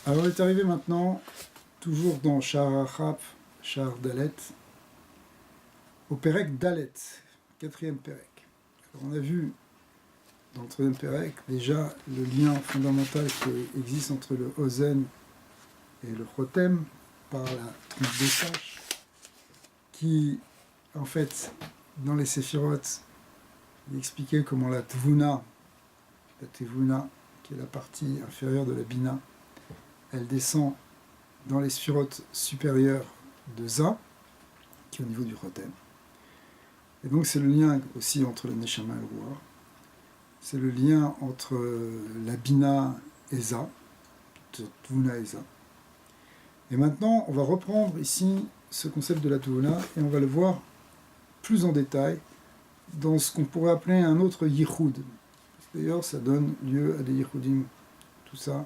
Alors on est arrivé maintenant, toujours dans Shar Achap, Shar Dalet, au Perek Dalet, quatrième Perek. Alors on a vu dans le troisième Perek déjà le lien fondamental qui existe entre le Ozen et le Chotem par la trompe des sages, qui en fait dans les Séphiroth il expliquait comment la Tvuna, qui est la partie inférieure de la Bina, elle descend dans les sphirotes supérieures de Za, qui est au niveau du Chotem. Et donc c'est le lien aussi entre le Neshama et le Ruach. C'est le lien entre la Bina et Za, Tvuna et Za. Et maintenant, on va reprendre ici ce concept de la Tvuna et on va le voir plus en détail dans ce qu'on pourrait appeler un autre Yichud. D'ailleurs, ça donne lieu à des Yichudim, tout ça,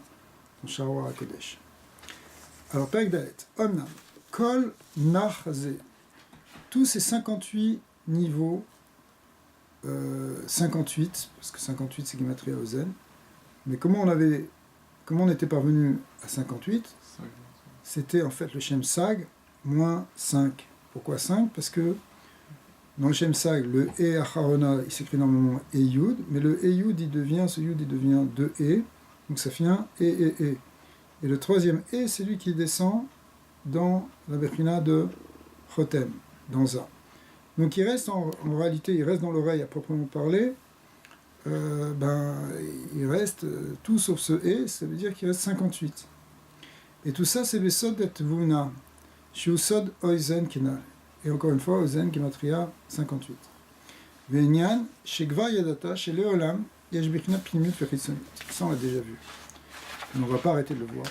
dans Sha'ar HaKodesh. Alors, Perek Dalet, Omnam, Kol Nachze, tous ces 58 niveaux, 58, parce que 58 c'est Gematria Ozen, mais comment on était parvenu à 58 ? C'était en fait le Shem Sag moins 5. Pourquoi 5 ? Parce que dans le Shem Sag, le E Acharona, il s'écrit normalement E Yud, mais le E Yud, ce Yud, il devient 2 E, donc ça fait un E. Et le troisième E, c'est lui qui descend dans la Bechina de Chotem, dans Za. Donc il reste en réalité, il reste dans l'oreille à proprement parler, il reste tout sauf ce E, ça veut dire qu'il reste 58. Et tout ça, c'est Besod et Tvuna, Shiusod Oizen Kenal. Et encore une fois, Ozen Gematria 58. Ve'inyan, Shekva Yadata, chez Leolam, Yesh Bechina Pnimut Vechitsonut. Ça, on l'a déjà vu. On ne va pas arrêter de le voir.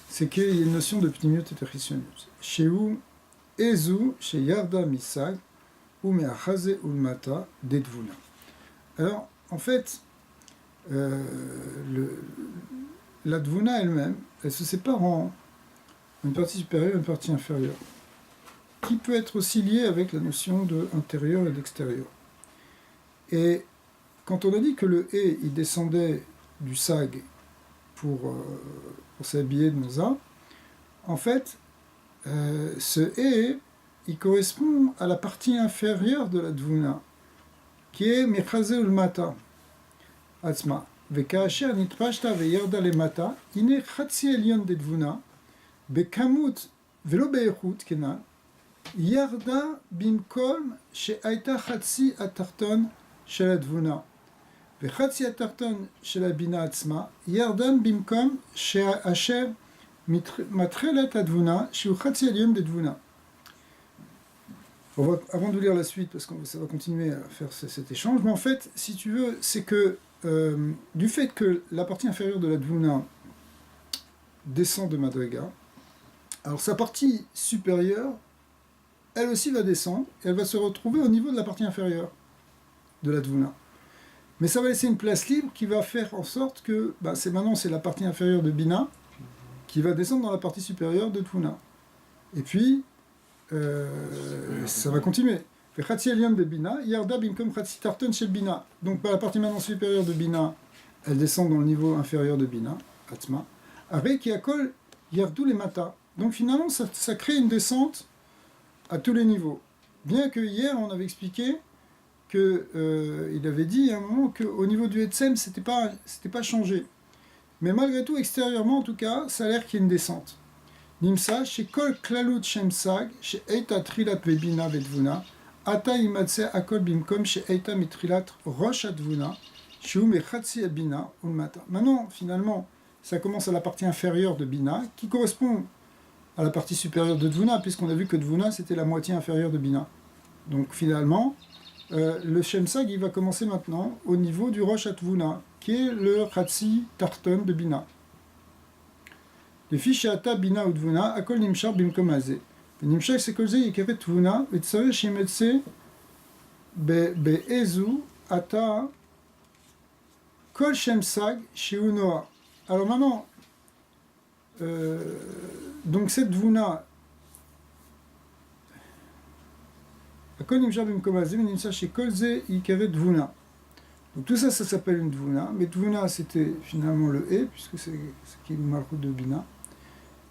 C'est qu'il y a une notion de Pnimut et Vechitsonut. Chez où Ezu, chez Yarda Misag, ou Me'achaze Ulmata, Dedvuna. Alors, en fait, la Dvuna elle-même, elle se sépare en une partie supérieure et une partie inférieure, qui peut être aussi liée avec la notion d'intérieur et d'extérieur. Et quand on a dit que le E, il descendait du Sag pour s'habiller de Moza, en fait, ce E, il correspond à la partie inférieure de la Dvuna, qui est Mechaze Ulmata, Atzma. Vekaasher nitpashta veyarda lemata, ine chatsi elyon de Dvuna, bekamut velo be'echut kenal, yarda bimkom she'aita chatsi atarton shel advuna, vechatsi atarton shel abina atzma, yardan bimkom she'asher matrelet advuna, she'u chatsi elyon de Dvuna. Avant de lire la suite, parce que ça va continuer à faire cet échange, mais en fait, si tu veux, c'est que du fait que la partie inférieure de la Dvuna descend de Madriga, alors sa partie supérieure, elle aussi va descendre, et elle va se retrouver au niveau de la partie inférieure de la Dvuna. Mais ça va laisser une place libre qui va faire en sorte que maintenant c'est la partie inférieure de Bina qui va descendre dans la partie supérieure de Dvuna. Et puis, ça va continuer. De Bina, Yarda Bimkom Khatsi Tarton chez Bina. Donc la partie maintenant supérieure de Bina, elle descend dans le niveau inférieur de Bina, Atma. Avec Yakol Yardou les Mata. Donc finalement, ça crée une descente à tous les niveaux. Bien que hier, on avait expliqué qu'il avait dit à un moment qu'au niveau du Etsem, c'était pas changé. Mais malgré tout, extérieurement en tout cas, ça a l'air qu'il y a une descente. Nimsa, chez Kol Klalut Shemsag, chez Eita Trilat Vebina Vedvuna, Ata Imatse Akol Bimkom, chez Eita Mitrilat Rosh Advuna, chez Umechatsi Abina Ulmata. Maintenant, finalement, ça commence à la partie inférieure de Bina, qui correspond à la partie supérieure de Dvuna, puisqu'on a vu que Dvuna, c'était la moitié inférieure de Bina. Donc finalement, le Shemsag, il va commencer maintenant au niveau du Rosh Advuna, qui est le Khatsi Tarton de Bina. Les fiches Ata Bina ou Dvuna, Akol Nimshar Bimkom Azeh. Nimshar c'est Kolze Yekeret Dvuna, et Tsare Shemetse Be'ezu Ata Kol Shemsag Sheunoa. Alors maintenant, donc cette Dvuna, Akol Nimshar Bimkom Azeh, Nimshar c'est Kolze Yekeret Dvuna. Donc tout ça, ça s'appelle une Dvuna, mais Dvuna c'était finalement le E, puisque c'est ce qui est le Malchut de Bina.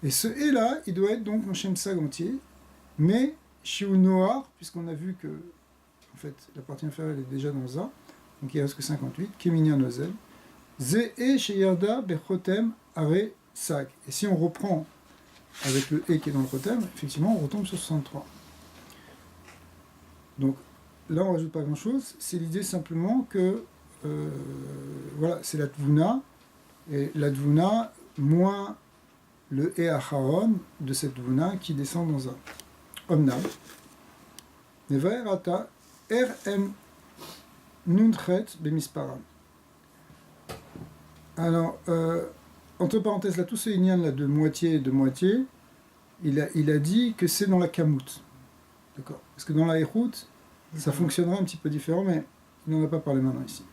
Et ce et-là, il doit être donc en Shemsag entier, mais chez Noir, puisqu'on a vu que en fait, la partie inférieure est déjà dans A, donc il reste que 58, Keminia Nozel, Ze e chez Yarda Bechotem Are Sag. Et si on reprend avec le E qui est dans le Chotem, effectivement, on retombe sur 63. Donc là, on ne rajoute pas grand-chose, c'est l'idée simplement que, voilà, c'est la Tvuna, et la Tvuna moins le E Acharon de cette Tvuna qui descend dans A. Omnam, Nevaer Ata, RM Nuntret Bemisparam. Alors, entre parenthèses, là, tout ce Inyan là, de moitié et de moitié, il a dit que c'est dans la Kamout. D'accord. Parce que dans la Echout, ça fonctionnera un petit peu différent, mais il n'en a pas parlé maintenant ici.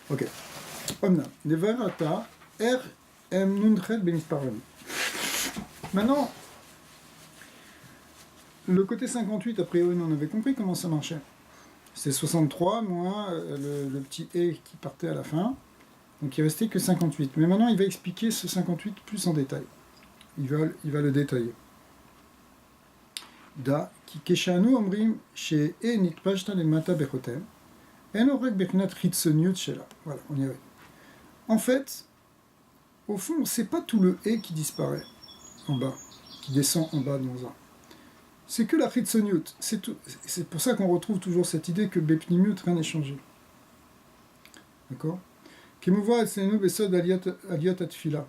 Ok. Omna. Nevarata R M Nuntret Bemisparam. Maintenant, le côté 58, a priori, on avait compris comment ça marchait. C'est 63 moins le petit E qui partait à la fin. Donc il ne restait que 58. Mais maintenant, il va expliquer ce 58 plus en détail. Il va le détailler. Da, ki keshanu omrim chez E nitpashta le mata bechotem, en orek bechnat chitzoniut shela. Voilà, on y arrive. En fait, au fond, c'est pas tout le E qui disparaît en bas, qui descend en bas de Monza. C'est que la chitzoniut. C'est pour ça qu'on retrouve toujours cette idée que bepnimiut, rien n'est changé. D'accord? Kemuva etzenu besod aliyat atfila.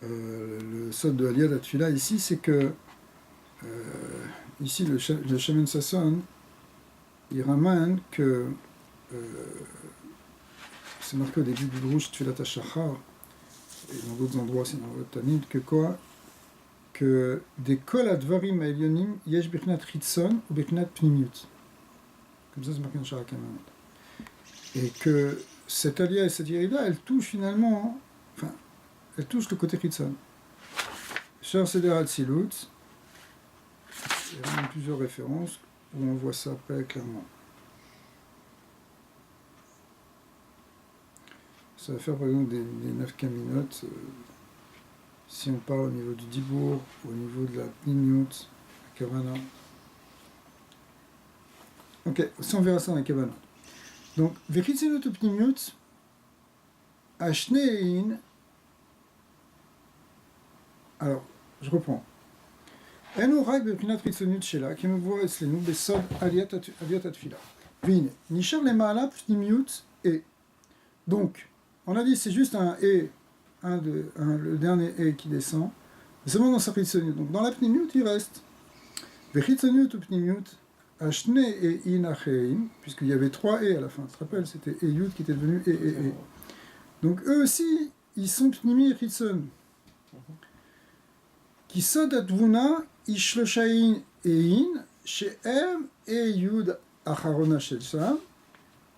Le sod de aliyat atfila ici, c'est que ici le Shaman Sasson il ramène que c'est marqué au début du Drush Tfilat HaShachar et dans d'autres endroits c'est dans le Tanit que quoi, que des kol advarim ha'elyonim yesh bechnat chitzon ou bechnat pnimiut, comme ça c'est marqué dans Shara Kamanot, et que cette alia et cette irida elle touche finalement, enfin elle touche le côté chitzon. Shar Seder Hatzilut, il y a même plusieurs références où on voit ça après clairement. Ça va faire par exemple des 9 kaminotes, si on parle au niveau du dibour, au niveau de la pnimiut, la kavana. Ok, si on verra ça dans la kavana. Donc, vechitzinut ou pnimiut, ashnein. Alors, je reprends. Eno rak beprinat chitzoniut shela, qui me voit eslenu besod aliyat atfila. Vine, nishar le ma'ala pnimiut et. Donc, on a dit c'est juste un et, le dernier et qui descend, mais seulement dans sa chitzoniut. Donc, dans la pnimiut, il reste. Vechitzinut ou pnimiut, ashne et in acheim, puisqu'il y avait 3 et à la fin. Tu te rappelles, c'était e yud qui était devenu e. Donc, eux aussi, ils sont pnimi et chitzon. Qui sod atvuna ishloshain ein she'em e yud acharona shel sham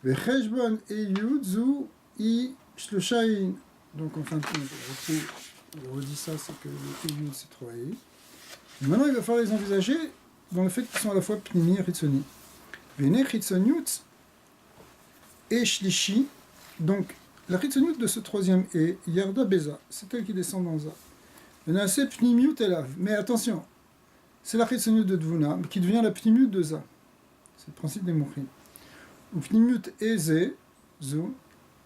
vecheshbon e yud zu ishloshain. Donc en fin de compte, on redit ça, c'est que le e yud c'est 3 et. Et maintenant il va falloir les envisager dans le fait qu'ils sont à la fois pnimi et chitzoni. Vene chitzoniut et shlishi. Donc la chitzoniut de ce troisième e, yarda beza, c'est elle qui descend dans za. Menacé pnimiut elav. Mais attention, c'est la chitzoniut de Dvuna qui devient la pnimiut de Za. C'est le principe des mouchim. Ou pnimiut eze, zu,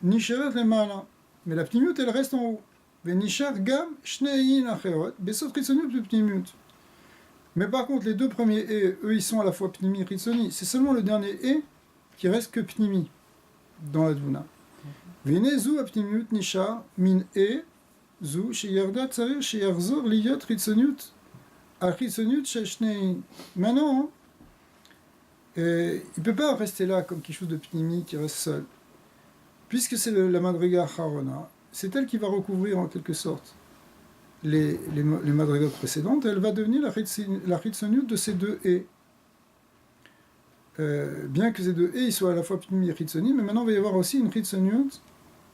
nisheret le mala. Mais la pnimiut elle reste en haut. Ve nishar gam shnein acherot, besot chitzoniut de pnimiut. Mais par contre, les deux premiers e, eux, ils sont à la fois pnimi et chitzoni. C'est seulement le dernier e qui reste que pnimi dans la Dvuna. Vene zu a pnimiut nishar min e. Zou, chez Yarda Tsarir, chez Yarzor, Liyot, Ritzoniut, à Ritzoniut, chez Shnein. Maintenant, il ne peut pas rester là comme quelque chose de pnimi qui reste seul. Puisque c'est la Madriga Harona, c'est elle qui va recouvrir en quelque sorte les Madrigas précédentes, elle va devenir la Ritzoniut de ces deux et. Bien que ces deux et ils soient à la fois pnimi et Ritzoni, mais maintenant il va y avoir aussi une Ritzoniut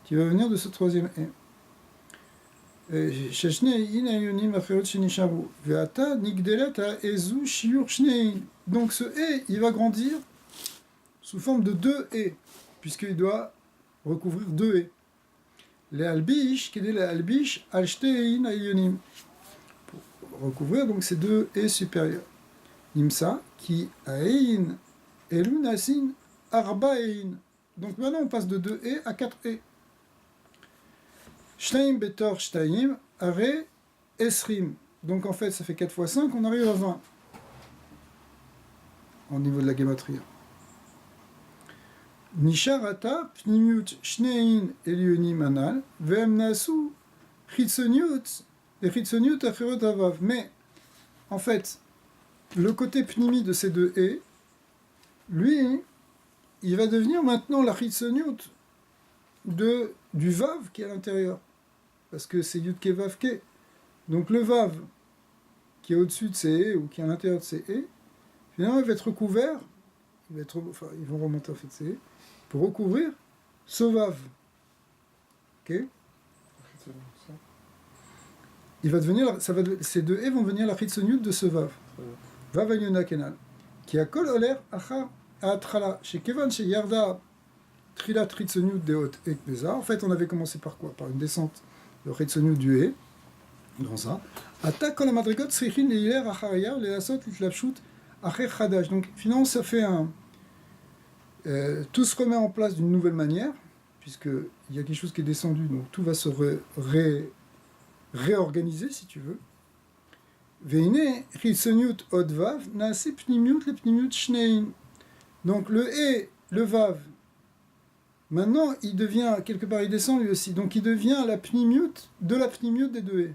qui va venir de ce troisième et. Sheshnein Ayonim Acherot Shenisharu. Veata Nigdelet Ezu Shiur Shnein. Donc ce et, il va grandir sous forme de deux et, puisqu'il doit recouvrir deux et. Les albish, qui est les albish, alshtein ayonim. Pour recouvrir donc ces deux et supérieurs. Nimsa, qui aïn, elunasin, arbaïn. Donc maintenant on passe de deux et à quatre et. Shtaim betor shtaim, are esrim. Donc en fait ça fait 4 fois 5, on arrive à 20. Au niveau de la gématrie. Nisharata pnimiut shnein elionim anal vem nasu chitsoniut et chitsoniut acherot avav. Mais en fait, le côté pnimi de ces deux et, lui, il va devenir maintenant la chitsoniut du vav qui est à l'intérieur, parce que c'est yud ke vav ke. Donc le vav qui est au-dessus de ces et ou qui est à l'intérieur de ces et, finalement il va être recouvert, ils vont remonter en fait ces et, pour recouvrir ce vav. Ok? Il va devenir, ces deux et vont devenir la chitsoniut de ce vav. Vav ayona kenal. Qui a kol oler achar atrala. Chez Kevan, chez Yarda, trilat chitsoniut deot et beza. En fait, on avait commencé par quoi? Par une descente de chitsoniut du et. Dans ça. Ata kol amadrigot srichin leiler acharaya leasot litlapshut acher chadash. Donc, finalement, ça fait un. Tout se remet en place d'une nouvelle manière, puisqu'il y a quelque chose qui est descendu, donc tout va se réorganiser, si tu veux. Veine, chitsoniut od vav, naase pnimiut le pnimiut shnein. Donc le e, le vav, maintenant il devient, quelque part il descend lui aussi, donc il devient la pnimiut de la pnimiut des deux e.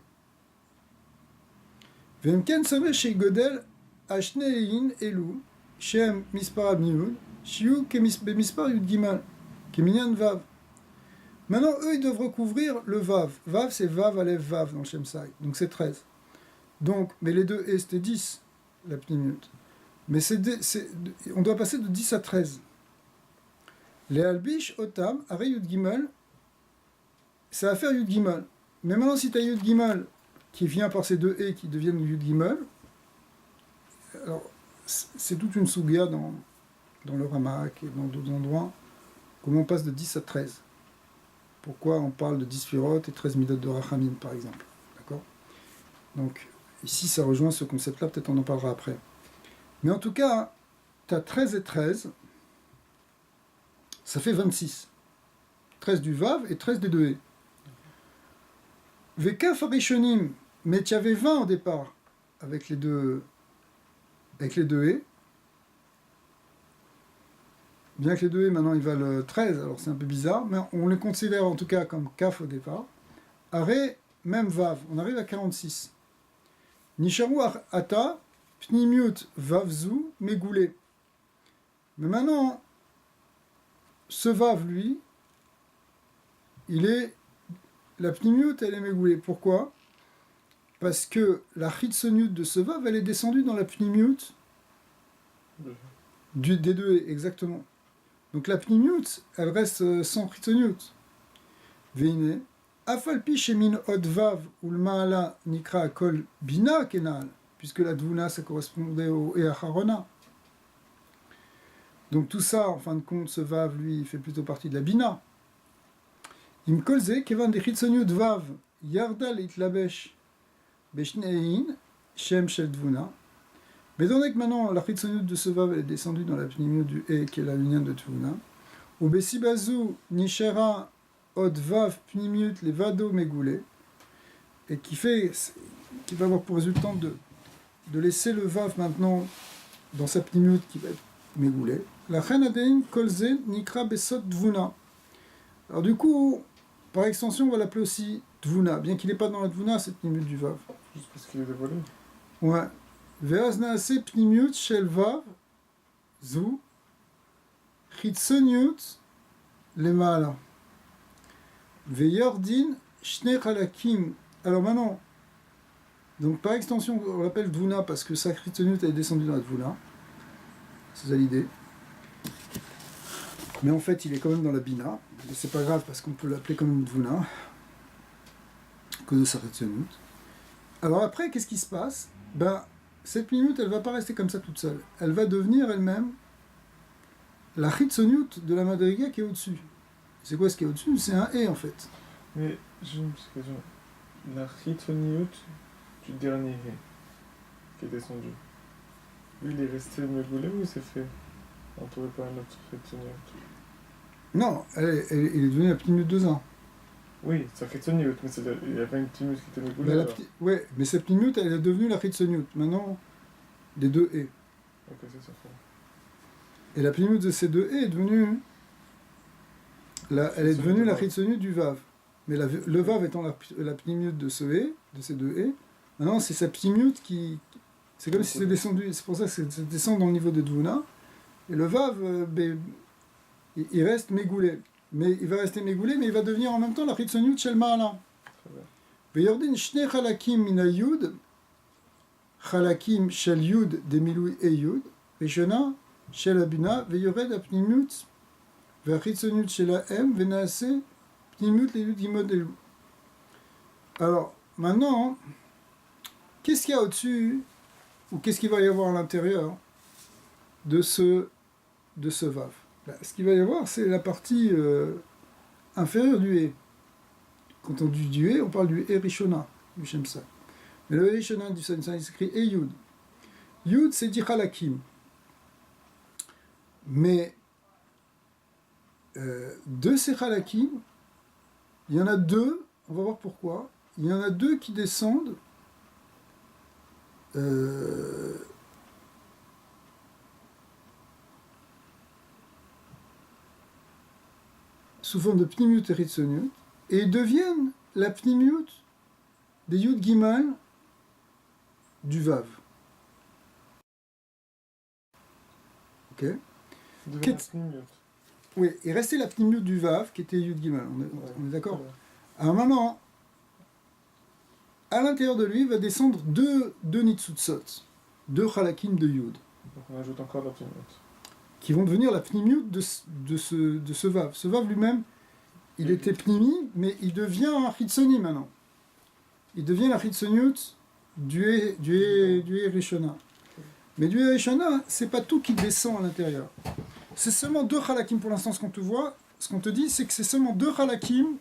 Vemken sove chez Godel, ashnein elu, shem mispar abniud, shiu bemispar yud gimal, keminyan vav. Maintenant, eux, ils doivent recouvrir le vav. Vav, c'est vav, alef, vav dans Shem Sai. Donc c'est 13. Donc, mais les deux et, c'était 10, la pnimiut. Mais on doit passer de 10 à 13. Les albish, otam, are yud gimal, ça va faire yud gimal. Mais maintenant, si tu as yud gimal qui vient par ces deux et qui deviennent yud gimal, alors c'est toute une sougia dans le Ramak et dans d'autres endroits, comment on passe de 10 à 13. Pourquoi on parle de 10 firotes et 13 midot de Rachamim, par exemple. D'accord? Donc, ici, ça rejoint ce concept-là, peut-être on en parlera après. Mais en tout cas, tu as 13 et 13, ça fait 26. 13 du Vav et 13 des deux et. Vekaf Arishonim, mais tu avais 20 au départ, avec les deux et. Bien que les deux et maintenant ils valent 13, alors c'est un peu bizarre, mais on les considère en tout cas comme kaf au départ. Aré, même vav, on arrive à 46. Nisharu ata, pnimiut vavzu, megoulé. Mais maintenant, ce vav, lui, la pnimiut, elle est megoulée. Pourquoi? Parce que la chitsoniut de ce vav, elle est descendue dans la pnimiut des deux et, exactement. Donc la pnimiut, elle reste sans chitsoniut. Veine, afalpi shemin od vav ou le maala nikra kol bina kenal, puisque la dvuna ça correspondait au eacharona. Donc tout ça, en fin de compte, ce vav, lui, il fait plutôt partie de la bina. Im kolze kevan de chitsoniut vav yardal itlabesh beshnein shem shel dvuna. Mais étant donné que maintenant la chitsoniut de ce vav est descendue dans la pnimiut du e, qui est la lumière de Tvuna, ou besibazu nishera od vav pnimiut les vado megoulé, et qui va avoir pour résultat de laisser le vav maintenant dans sa pnimiut qui va être megoulé. La chen adein kolze nikra besot Tvuna. Alors du coup, par extension, on va l'appeler aussi Tvuna, bien qu'il n'est pas dans la Tvuna, cette pnimiut du vav. Juste parce qu'il est dévoilé. Ouais. Veaz naase pnimiut shel vav zu chitsoniut lemala veyordin shne chalakim. Alors maintenant, donc par extension, on l'appelle Dvuna parce que sa chitsoniut est descendue dans la Dvuna. C'est ça l'idée. Mais en fait, il est quand même dans la Bina. Mais c'est pas grave parce qu'on peut l'appeler comme une Dvuna. cause de sa Chitzoniut. Alors après, qu'est-ce qui se passe? Ben, cette pnimiut, elle va pas rester comme ça toute seule. Elle va devenir elle-même la Chitzoniut de la Madriga qui est au-dessus. C'est quoi ce qui est au-dessus? C'est un et en fait. Mais j'ai une petite question. La Chitzoniut du dernier hé qui est descendu, lui il est resté mégoulé ou il s'est fait entouré par un autre Chitzoniut? Non, il est devenu la pnimiut 2 ans. Oui, c'est la Chitzoniut, mais il y avait une Chitzoniut qui était mégoulée. Ben, ouais, mais cette pnimiut, elle est devenue la Chitzoniut. Maintenant, des deux et. Ok, c'est ça. Et la pnimiut de ces deux et est devenue. Elle est devenue la Chitzoniut du Vav. Mais le Vav étant la pnimiut de ce et, de ces deux et, maintenant c'est sa pnimiut qui. C'est comme si c'est descendu. C'est pour ça que c'est descend dans le niveau de Dvuna. Et le Vav, il reste mégoulé. Mais il va rester mégoulé, mais il va devenir en même temps la Chitzoniut shel Ma'ala. Veyordin shne chalakim min hayud, chalakim shel yud de milui e yud, veshona shel abina, veyored apnimut, vechitzoniut shel aem, venaase pnimut le yud gimod elu. Alors, maintenant, qu'est-ce qu'il y a au-dessus, ou qu'est-ce qu'il va y avoir à l'intérieur de ce vav? Ben, ce qu'il va y avoir, c'est la partie inférieure du hé. Quand on dit du hé, on parle du hé rishona, du shemsa. Mais le hé rishona du shemsa, il s'écrit hé yud. Yud, c'est dit halakim. Mais de ces halakim, il y en a deux, on va voir pourquoi, il y en a deux qui descendent sous forme de pnimiut et chitzoniut, et ils deviennent la pnimiut des Yud Gimal du Vav. Ok? Oui, il restait la pnimiut du Vav qui était Yud Gimal, on est d'accord? À un moment, à l'intérieur de lui, va descendre deux Nitsutsot, deux Chalakim de Yud. Donc on ajoute encore la pnimiut. Qui vont devenir la pnimiut de ce Vav. Ce Vav lui-même, il était pnimi, mais il devient un Chitzoni maintenant. Il devient la Chitzoniut du Rishona. Mais du Rishona, c'est pas tout qui descend à l'intérieur. C'est seulement deux Chalakim pour l'instant, ce qu'on te dit, c'est que c'est seulement deux Chalakim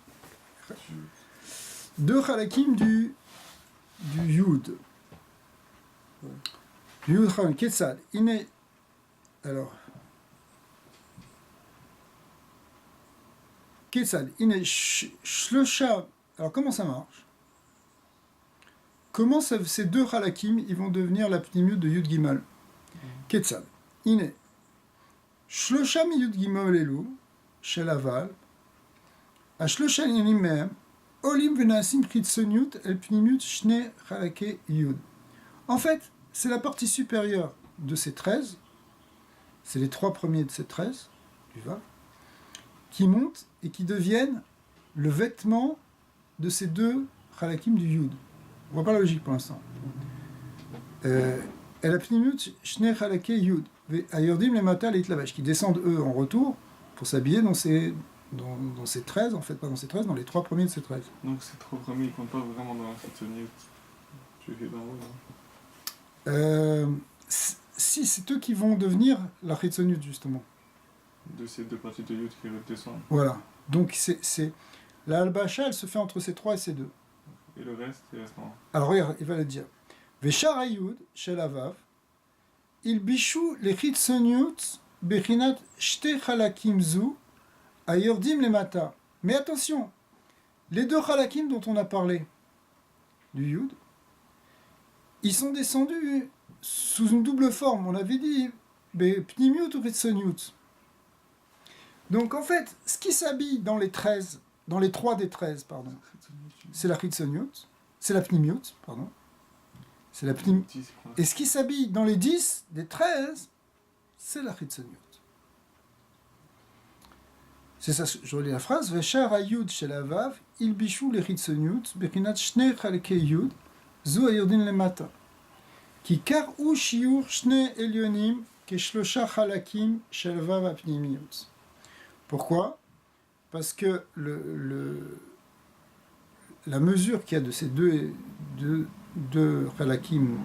du Yud. Du Yud Chalakim, Ketzad. Alors, Ketzad, Shlosha. Alors comment ça marche? Comment ces deux halakim ils vont devenir la pnimiut de Yud Gimal? Ketzad, Shlosha mi Yud Gimal elu, shel aval, a Shlosha yanim mehem, olim venasim chitzoniut el pnimiut shne halake Yud. En fait, c'est la partie supérieure de ces 13, c'est les trois premiers de ces 13, du Vav, qui montent et qui deviennent le vêtement de ces deux halakim du Yud. On voit pas la logique pour l'instant. El apnimut shne halake Yud, ayordim le matal et itlavesh, qui descendent eux en retour pour s'habiller dans ces 13, en fait, pas dans ces 13, dans les trois premiers de ces 13. Donc ces trois premiers, ils comptent pas vraiment dans la Chitzoniut. Tu es dans Si, c'est eux qui vont devenir la Chitzoniut, justement. De ces deux parties de Yud qui redescendent. Voilà. Donc, la Al-Bacha, elle se fait entre ces trois et ces deux. Et le reste, il reste en... Alors, regarde, il va le dire. Veshar Ayud, shel Avav, il bichou les Chitzoniut, bechinat shte chalakim zu, ayordim le mata. Mais attention, les deux chalakim dont on a parlé, du Yud, ils sont descendus sous une double forme. On avait dit, pnimiut ou Chitzoniut. Donc en fait, ce qui s'habille dans les 13, dans les 3 des 13, pardon, c'est la Chitzoniut, c'est la pnimiut, pardon. C'est la pnimiut. Et ce qui s'habille dans les 10 des 13, c'est la Chitzoniut. C'est ça, je relis la phrase. Veshar ayud shel avav, il bichou les Chitzoniut, bechinat shne chalke yud, zu ayurdin lemata. Ki kar u shiur shne elyonim, ke shlosha chalakim shel vav apnimiut. Pourquoi? Parce que la mesure qu'il y a de ces deux halakim,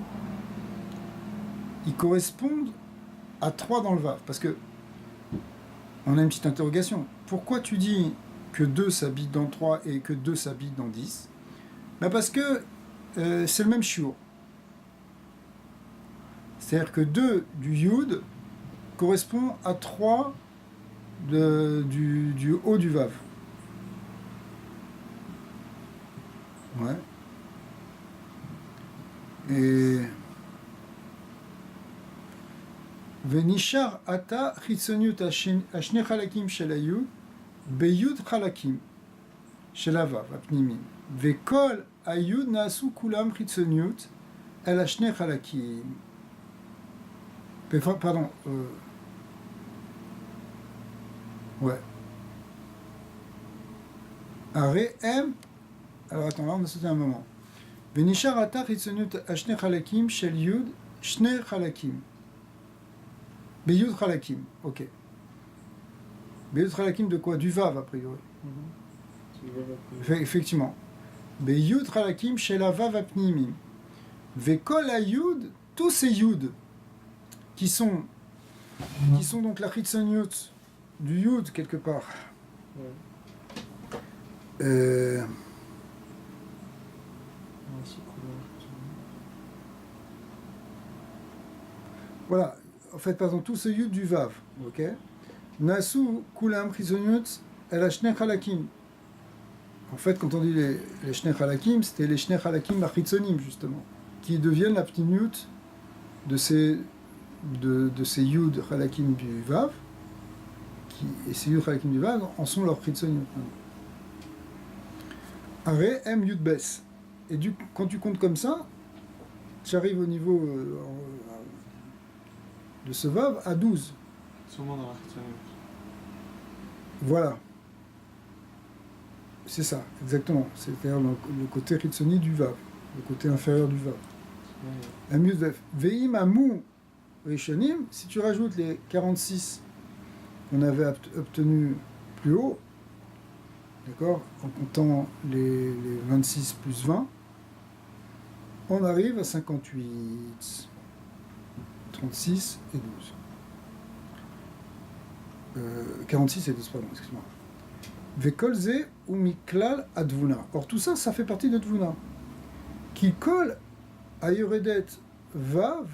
ils correspondent à 3 dans le Vav. Parce que on a une petite interrogation. Pourquoi tu dis que 2 s'habitent dans 3 et que 2 s'habitent dans 10? Ben parce que c'est le même shiur. C'est-à-dire que 2 du Yud correspond à 3 du haut du Vav. Ouais. Et Venishar ata chitzoniut ashne chalakim shel hayud beyud chalakim shel havav apnimim vekol hayud naasu kulam chitzoniut el ashne chalakim. Pardon. Ouais. Arehem. Alors attends, là on a sauté un moment. Venishar ata chitzoniut ashne chalakim shel yud shne chalakim. Beyud Chalakim, ok. Beyud Chalakim de quoi? Du Vav, a priori. Effectivement. Beyud Chalakim chez la Vav apnimim. Vekol Ayud, tous ces Yud, qui sont donc la Chitzoniut du Yud, quelque part. Voilà. En fait, par exemple, tout ce yud du vav, ok? Nasu kulam chizoniut el ashne chalakim. En fait, quand on dit les shne chalakim, c'était les shne chalakim achitzonim, justement, qui deviennent la ptiniut de ces yud chalakim du vav, et ces yud chalakim du vav en sont leurs chitzonim. Are m yud bes. Et quand tu comptes comme ça, tu arrives au niveau de ce vav à 12. Sûrement dans la Chitzoniut. Voilà. C'est ça, exactement. C'est-à-dire le côté Chitzoni du vav, le côté inférieur du vav. Veim amou rishonim, si tu rajoutes les 46 qu'on avait obtenus plus haut, d'accord, en comptant les 26 plus 20, on arrive à 58. 36 et 12. 46 et 12, pardon, excuse-moi. Vekolze ou miklal advuna. Or tout ça, ça fait partie de Dvuna. Qui colle à Yoredet Vav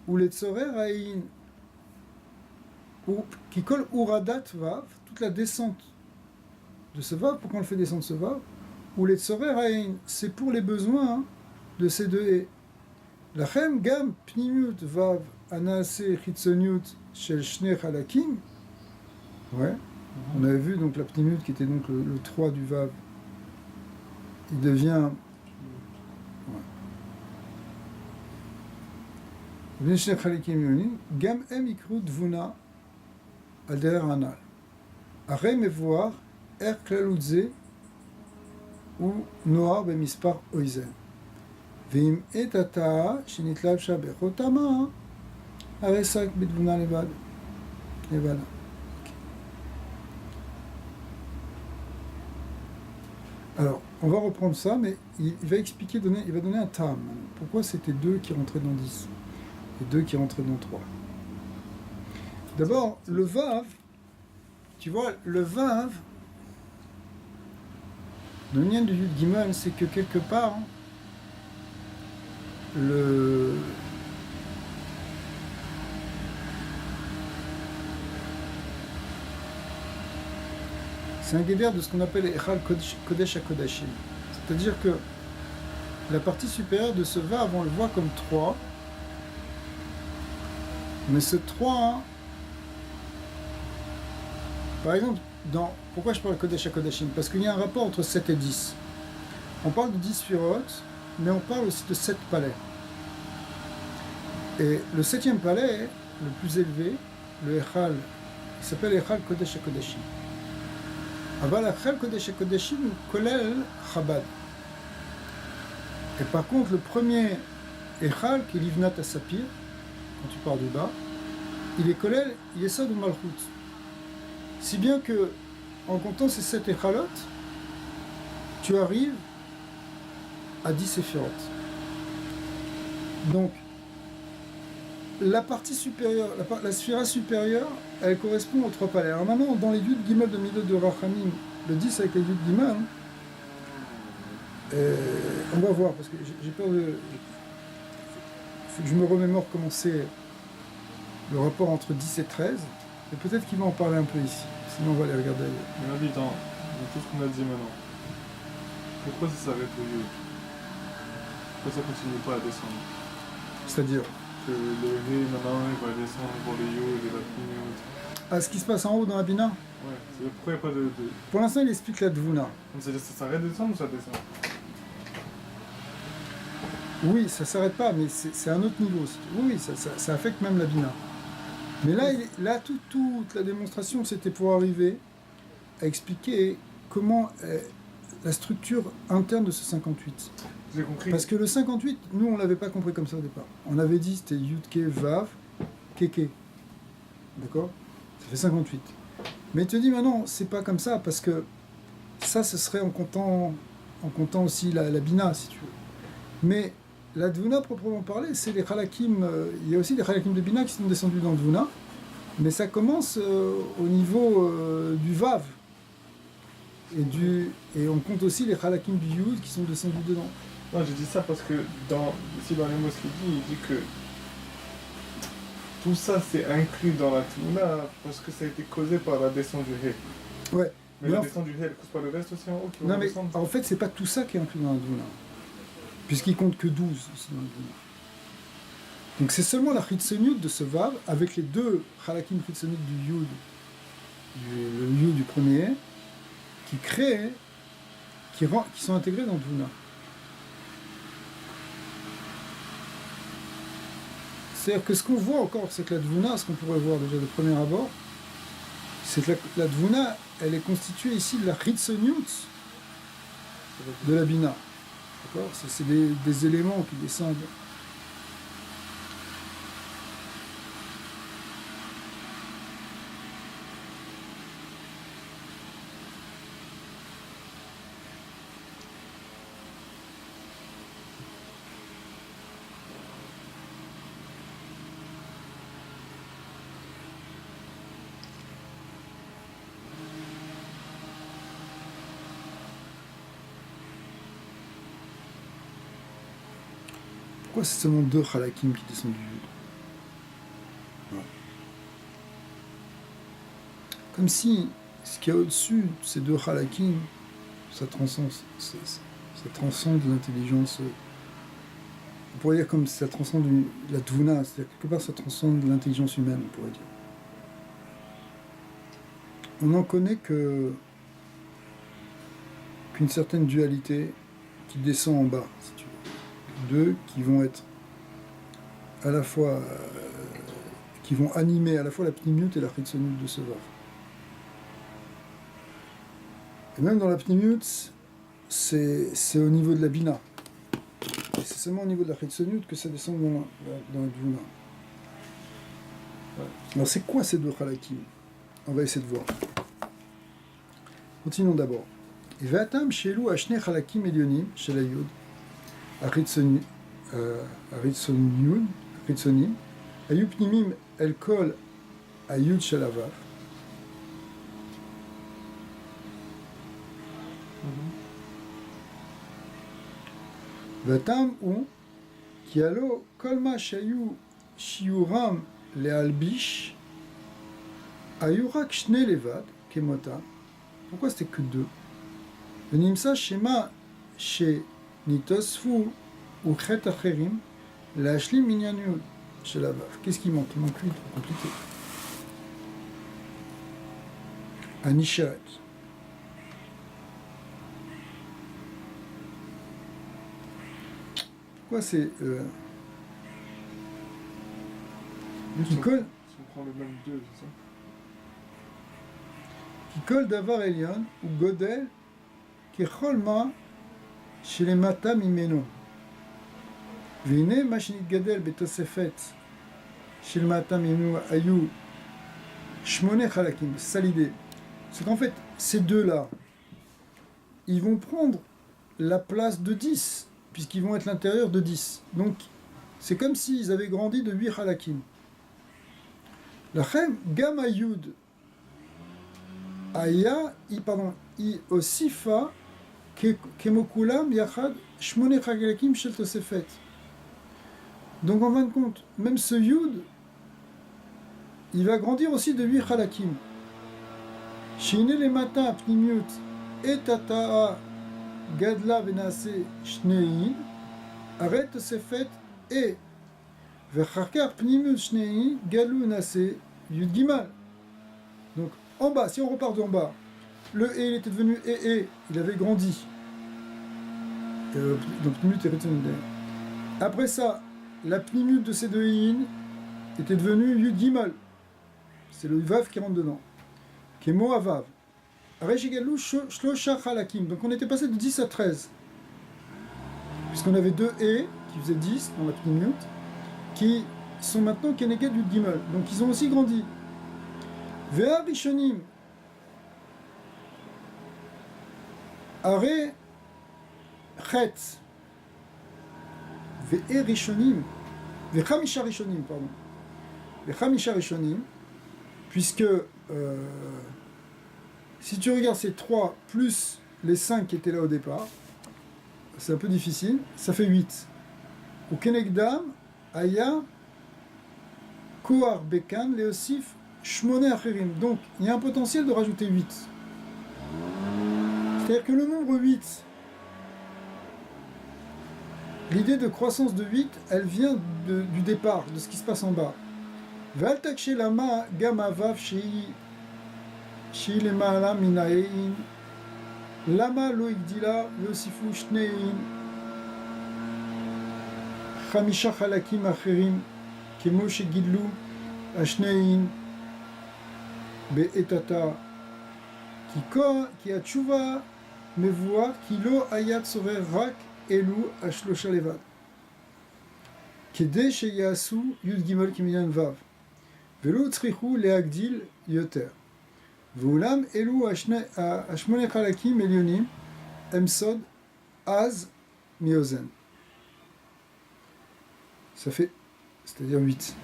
ou les Tzorer Aïn. Qui colle Uradat Vav, toute la descente de ce Vav, pourquoi on le fait descendre ce Vav, ou les Tzorer Aïn, c'est pour les besoins de ces deux haies. Lachem gam pnimiut vav anase chitzoniut shel shne chalakim. Ouais. On avait vu donc la pnimiut qui était donc le 3 du vav. Il devient. Ouais. Shne chalakim yonin gam em ikru dvuna al derer anal. Arei mevoir er klalutze ou noar bemispar oizen. ואם את התא שנתלב שבך או תמה, הרי שק בתבונה לבד. Alors, on va reprendre ça, mais il va expliquer, il va donner un tam. Pourquoi c'était 2 qui rentraient dans 10 et 2 qui rentraient dans 3? D'abord, le vav, tu vois, le vav, le lien du Yud Gimel, c'est que quelque part, c'est un guédère de ce qu'on appelle Echal Kodesh HaKodashim. C'est-à-dire que la partie supérieure de ce vav, on le voit comme 3, mais ce 3, par exemple, pourquoi je parle de Kodesh HaKodashim? Parce qu'il y a un rapport entre 7 et 10. On parle de 10 sphirotes, mais on parle aussi de 7 palais. Et le 7e palais, le plus élevé, le Echal, il s'appelle Echal Kodesh HaKodashim. Aval Echal Kodesh HaKodashim kolel Chabad. Et par contre, le premier Echal, qui est Livnat Asapir, quand tu pars du bas, il est kolel Yesod ou Malchut. Si bien que, en comptant ces 7 Echalot, tu arrives à 10 séphirotes. Donc, la partie supérieure, la sphira supérieure, elle correspond aux 3 palais. Alors maintenant, dans les Yud Gimel de Midot de Rachamim, le 10 avec les Yud Gimel, on va voir, parce que j'ai peur de... Faut que je me remémore comment c'est le rapport entre 10 et 13, et peut-être qu'il va en parler un peu ici, sinon on va aller regarder ailleurs. Mais on dit dans tout ce qu'on a dit maintenant, pourquoi ça s'arrête au Yud? Pourquoi ça continue pas à descendre? C'est-à-dire, Que le Ré maintenant il va descendre pour les Yud et la Pnimiut. à ce qui se passe en haut dans la Bina, Ouais, c'est pourquoi il n'y a pas de. pour l'instant il explique la Dvuna. C'est-à-dire ça s'arrête de descendre ou ça descend? Oui, ça s'arrête pas, mais c'est un autre niveau. Oui, ça affecte même la Bina. Mais là, toute la démonstration, c'était pour arriver à expliquer comment la structure interne de ce 58. J'ai compris. Parce que le 58, nous, on l'avait pas compris comme ça au départ. On avait dit c'était Yudke, Vav, Keke. D'accord? Ça fait 58. Mais il te dit maintenant, c'est pas comme ça, parce que ça, ce serait en comptant aussi la Bina, si tu veux. Mais la Dvuna, proprement parlé, c'est les Halakim. Il y a aussi les Halakim de Bina qui sont descendus dans Dvuna, mais ça commence au niveau du Vav. Et on compte aussi les Halakim du Yud qui sont descendus dedans. Non, j'ai dit ça parce que ici dans les mots qu'il dit, il dit que tout ça c'est inclus dans la Tuna parce que ça a été causé par la descente du Hé. Ouais. Mais la descente du Hé, elle cause pas le reste aussi en haut qui va Non, mais descendre. en fait, c'est pas tout ça qui est inclus dans la Dvuna. Puisqu'il compte que 12 ici dans la Dvuna. Donc c'est seulement la Chitsoniut de ce Vav, avec les 2 Halakim Chitsoniut du Yud, le Yud du premier, qui sont intégrés dans Dvuna. C'est-à-dire que ce qu'on voit encore, c'est que la Dvuna, ce qu'on pourrait voir déjà de premier abord, c'est que la Dvuna, elle est constituée ici de la Chitsoniut de la Bina. D'accord? C'est des éléments qui descendent. Pourquoi c'est seulement 2 Halakim qui descendent du Yud? Voilà. Comme si ce qu'il y a au-dessus de ces 2 Halakim, ça transcende l'intelligence. On pourrait dire comme si ça transcende la Dvuna, c'est-à-dire quelque part ça transcende l'intelligence humaine, on pourrait dire. On n'en connaît qu'une certaine dualité qui descend en bas, si tu veux. 2 qui vont être à la fois qui vont animer à la fois la Pnimiut et la Chitsoniut de ce Vav. Et même dans la Pnimiut, c'est au niveau de la Bina. Et c'est seulement au niveau de la Chitsoniut que ça descend dans la Dvuna. Alors c'est quoi ces 2 Halakim? On va essayer de voir. Continuons d'abord. Et Vatam Shelu Ashne Halakim Elionim chez la Yud. Aritsonim, Ayupnimim, elle colle à Yud Shalavav. Vatam ou qui allo kolma shayu shiuram lealbish ayurak shne levad kemota. Pourquoi c'était que 2? Le nimsa shema chez Nitosfu ou Chet Acherim, la Ashlim Minyanyud chez la Vav. Qu'est-ce qui manque? Il manque lui, trop compliqué. Anishat. Pourquoi c'est. Qui colle. Si on prend le même 2, c'est ça? Qui colle Davar Elion ou Godel, qui Cholma. chez les Mata Mimeno. Vine Machinit Gadel Betosefet chez le Mata Mimeno Ayou Shmone Halakim. C'est ça l'idée. C'est qu'en fait, ces 2-là, ils vont prendre la place de 10, puisqu'ils vont être l'intérieur de 10. Donc, c'est comme s'ils avaient grandi de 8 halakim. Lachem, Gam Ayud, Aya, I Osifa, Kemokulam, Yachad, Shmone Halakim, Shel Tosefet. Donc, en fin de compte, même ce Yud, il va grandir aussi de 8 halakim. Shine le mata pnimiut et tata'a gadla venase shnein aret tosefet et vecharkar pnimiut shnein galu nase yud gimal. Donc en bas, si on repart d'en bas, le E il était devenu E, il avait grandi. Donc pnimiut et retenue. Après ça, la pnimiut de ces deux in était devenue yud gimal. C'est le vav qui rentre dedans. Qui est mot à vav. Donc on était passé de 10 à 13. Puisqu'on avait deux et qui faisaient 10 dans la pnimiut, qui sont maintenant keneged du gimel. Donc ils ont aussi grandi. Vea rishonim. Are chet. Ve rishonim. Ve chamisha rishonim, pardon. Ve chamisha rishonim. Puisque si tu regardes ces 3 plus les 5 qui étaient là au départ, c'est un peu difficile, ça fait 8. Ou Kenegdam, Aya, Kohar Bekan, Leosif, Shmone Acherim. Donc il y a un potentiel de rajouter 8. C'est-à-dire que le nombre 8, l'idée de croissance de 8, elle vient du départ, de ce qui se passe en bas. Valtakshe lama gama vav shi lemala minayin lama lo igdila yosifu shnein chamisha chalakim acherim kemo shegidlu ashnein be'etata ki atchuva mevuar ki lo ayat sover rak elu ashlosha levad kede sheyasu yud gimel kiminyan vav Velo tzrichu leagdil yoter. Voulam elu ashmone chalakim elionim emsod az miozen. Ça fait, c'est-à-dire 8.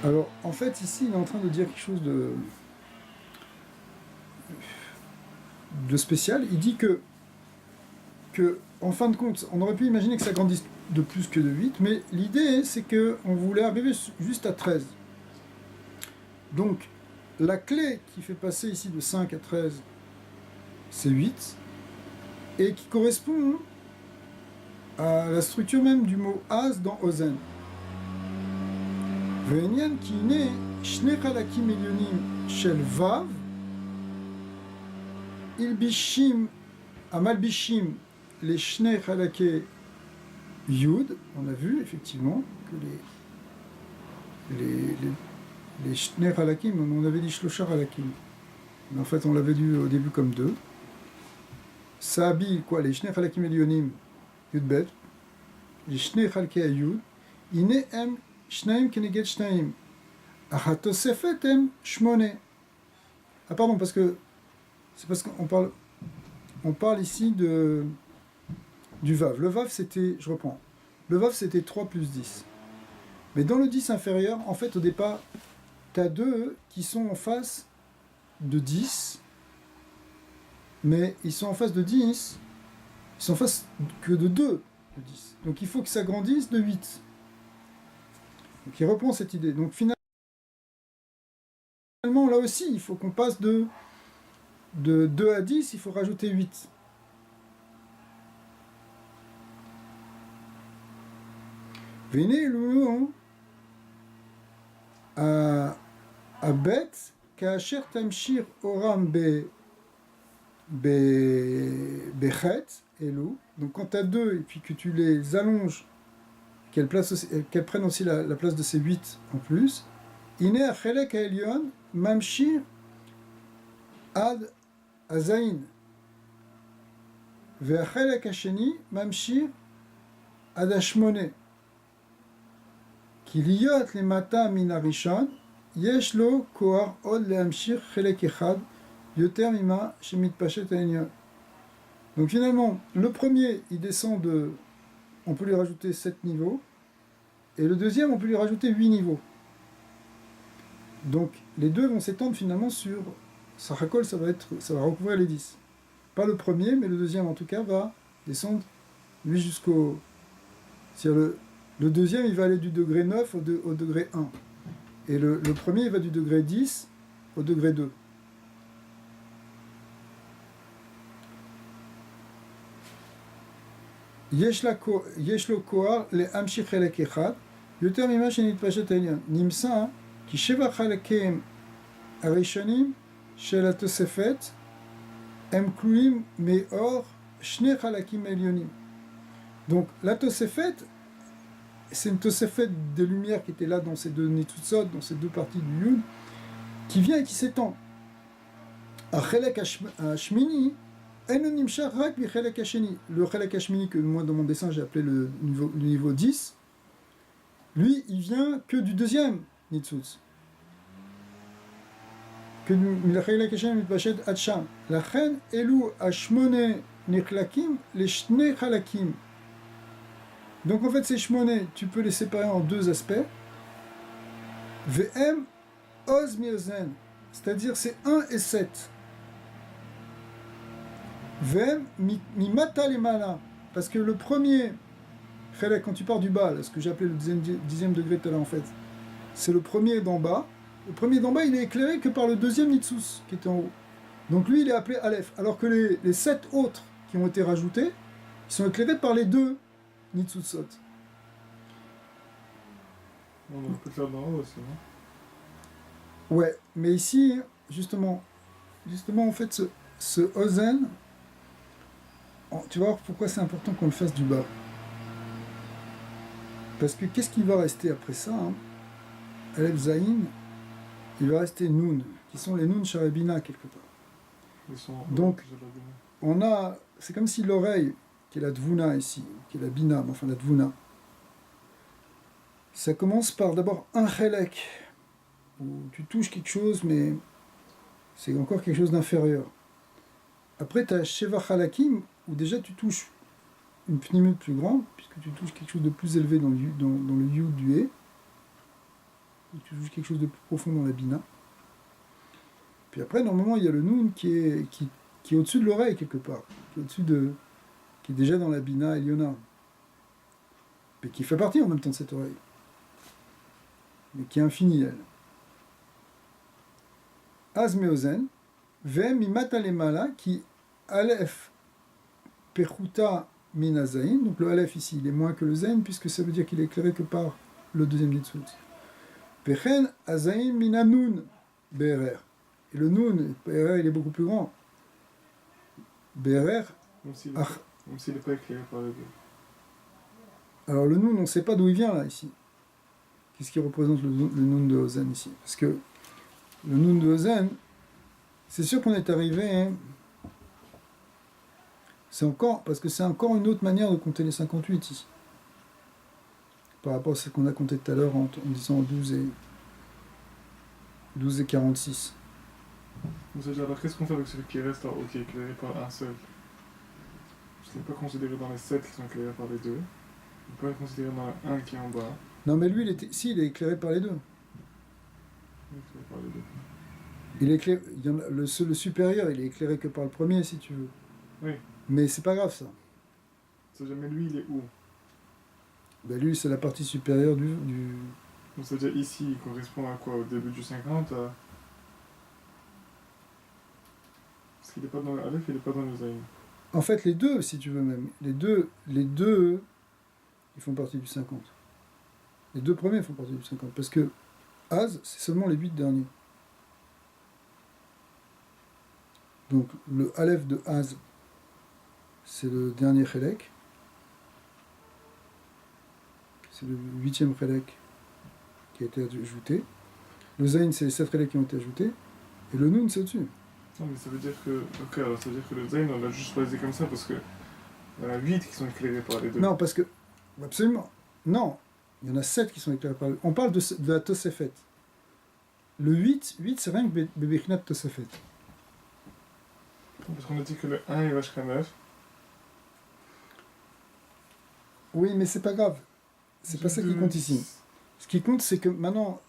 Alors, en fait, ici, il est en train de dire quelque chose de spécial. Il dit que, en fin de compte, on aurait pu imaginer que ça grandisse de plus que de 8, mais l'idée c'est qu'on voulait arriver juste à 13. Donc la clé qui fait passer ici de 5 à 13, c'est 8, et qui correspond à la structure même du mot Az dans Ozen. Ve'enyan ki ne shne chalakim elyonim shel vav ilbishim amalbishim les shne chalake Yud, on a vu effectivement que les Shner Halakim, on avait dit Shlosha Halakim. Mais en fait, on l'avait dit au début comme 2. Ça habille quoi? Les Shner Halakim Elyonim, Yud Bet, les Shner Halkei Yud, Ine em Shnaim Keneged Shnaim, Achatosefet em Shmone. Ah, pardon, parce que c'est parce qu'on parle ici du Vav. Le Vav, c'était, je reprends, le Vav, c'était 3 plus 10. Mais dans le 10 inférieur, en fait, au départ, tu as 2 qui sont en face de 10, mais ils sont en face de 10, ils sont en face que de 2 de 10. Donc il faut que ça grandisse de 8. Donc il reprend cette idée. Donc finalement, là aussi, il faut qu'on passe de 2 à 10, il faut rajouter 8. Venez loulou à bête kacher tamshir oram bechet elou. Donc quand tu as 2 et puis que tu les allonges, qu'elles prennent aussi la place de ces 8 en plus, iné achelek elyon mamshir ad azain ve'achelek hasheni mamshir ad ashmone. Kiliyot le mata min harishon, yesh lo kohar od lehamshir chelek echad, yoter mima shemit pachet haenyon. Donc finalement, le premier, il descend de... On peut lui rajouter 7 niveaux. Et le deuxième, on peut lui rajouter 8 niveaux. Donc les deux vont s'étendre finalement sur... Sarakol, ça va recouvrir les 10. Pas le premier, mais le deuxième en tout cas va descendre lui jusqu'au... C'est-à-dire le deuxième, il va aller du degré 9 au degré 1. Et le premier, il va du degré 10 au degré 2. יש לו כוח להמשיך חלק אחד יותר ממה שנתפשט העליון. נמצא כי 7 חלקים הראשונים של התוספת הם כלולים מאור 2 חלקים עליונים. Donc la Tosefet, c'est une Tosefet de lumière qui était là dans ces deux Nitzutzot, dans ces deux parties du Yud, qui vient et qui s'étend. Achelek Hashmini, le Chelek Hashmini, que moi dans mon dessin j'ai appelé le niveau 10, lui il vient que du deuxième Nitzutz. Que le Chelek Hashmini mitpashet ad sham. Lachen elu hashmone nichlakim les shnei chalakim. Donc en fait ces shmoné, tu peux les séparer en deux aspects. VM oz miozen, c'est-à-dire c'est 1 et 7. VM mi mata les mala, parce que le premier, quand tu pars du bas, là, ce que j'ai appelé le dixième degré tout à l'heure en fait, c'est le premier d'en bas. Le premier d'en bas, il est éclairé que par le deuxième Nitsus qui est en haut. Donc lui, il est appelé Aleph, alors que les 7 autres qui ont été rajoutés, ils sont éclairés par les deux Nitsutsot. On peut le faire d'en haut aussi, non? Ouais, mais ici, justement en fait, ce Ozen, tu vas voir pourquoi c'est important qu'on le fasse du bas. Parce que qu'est-ce qui va rester après ça, hein? Aleph Zayin, il va rester Nun, qui sont les Nun Sharabina quelque part. Donc, c'est comme si l'oreille, qui est la Dvuna ici, qui est la Bina, enfin la Dvuna, ça commence par d'abord un Chelek, où tu touches quelque chose, mais c'est encore quelque chose d'inférieur. Après, tu as Sheva Chalakim, où déjà tu touches une pnimut plus grande, puisque tu touches quelque chose de plus élevé dans le Yud du He, tu touches quelque chose de plus profond dans la Bina. Puis après, normalement, il y a le Nun qui est au-dessus de l'oreille, quelque part, qui est déjà dans la Bina Eliona, mais qui fait partie en même temps de cette oreille, mais qui est infinie, elle. Azmeozen, Vem Mimata Lemala, qui Aleph Pechuta Minazain, donc le Aleph ici, il est moins que le Zen, puisque ça veut dire qu'il est éclairé que par le deuxième Nitzut. Pechen Azain Minanun Berer. Et le Nun, Berer, il est beaucoup plus grand. Berer, même s'il n'est pas éclairé par les deux. Alors le Nun, on ne sait pas d'où il vient là, ici. Qu'est-ce qui représente le Nun de Ozen ici? Parce que le Nun de Ozen, c'est sûr qu'on est arrivé, hein, parce que c'est encore une autre manière de compter les 58 ici. Par rapport à ce qu'on a compté tout à l'heure en disant 12 et 46. Alors qu'est-ce qu'on fait avec celui qui reste en haut, qui est éclairé par un seul? Parce qu'il n'est pas considéré dans les 7 qui sont éclairés par les deux. Il peut être considéré dans le 1 qui est en bas. Non mais lui, il est éclairé par les deux. Il est éclairé par les deux. Il est éclairé, le supérieur, il est éclairé que par le premier, si tu veux. Oui. Mais c'est pas grave ça. C'est jamais lui, il est où? Ben lui, c'est la partie supérieure du... Donc c'est-à-dire ici, il correspond à quoi? Au début du 50 Parce qu'il n'est pas dans le Aleph, il n'est pas dans le Zayin. En fait, les deux, si tu veux même. Les deux, ils font partie du 50. Les deux premiers font partie du 50. Parce que Az, c'est seulement les 8 derniers. Donc, le Aleph de Az, c'est le dernier Chelek. C'est le 8e Chelek qui a été ajouté. Le Zayin, c'est les 7 Chelek qui ont été ajoutés. Et le Nun, c'est au-dessus. Non, mais ça veut dire que... Ok, alors ça veut dire que le Zayn, on l'a juste choisi comme ça parce que... Il y en a 8 qui sont éclairés par les deux. Non, parce que... Absolument. Non. Il y en a 7 qui sont éclairés par les deux. On parle de la Tosefet. Le 8 c'est rien que Bebechinat Tosefet. Parce qu'on a dit que le 1 il va jusqu'à 9. Oui, mais c'est pas grave. C'est pas ça qui compte ici. Ce qui compte, c'est que maintenant,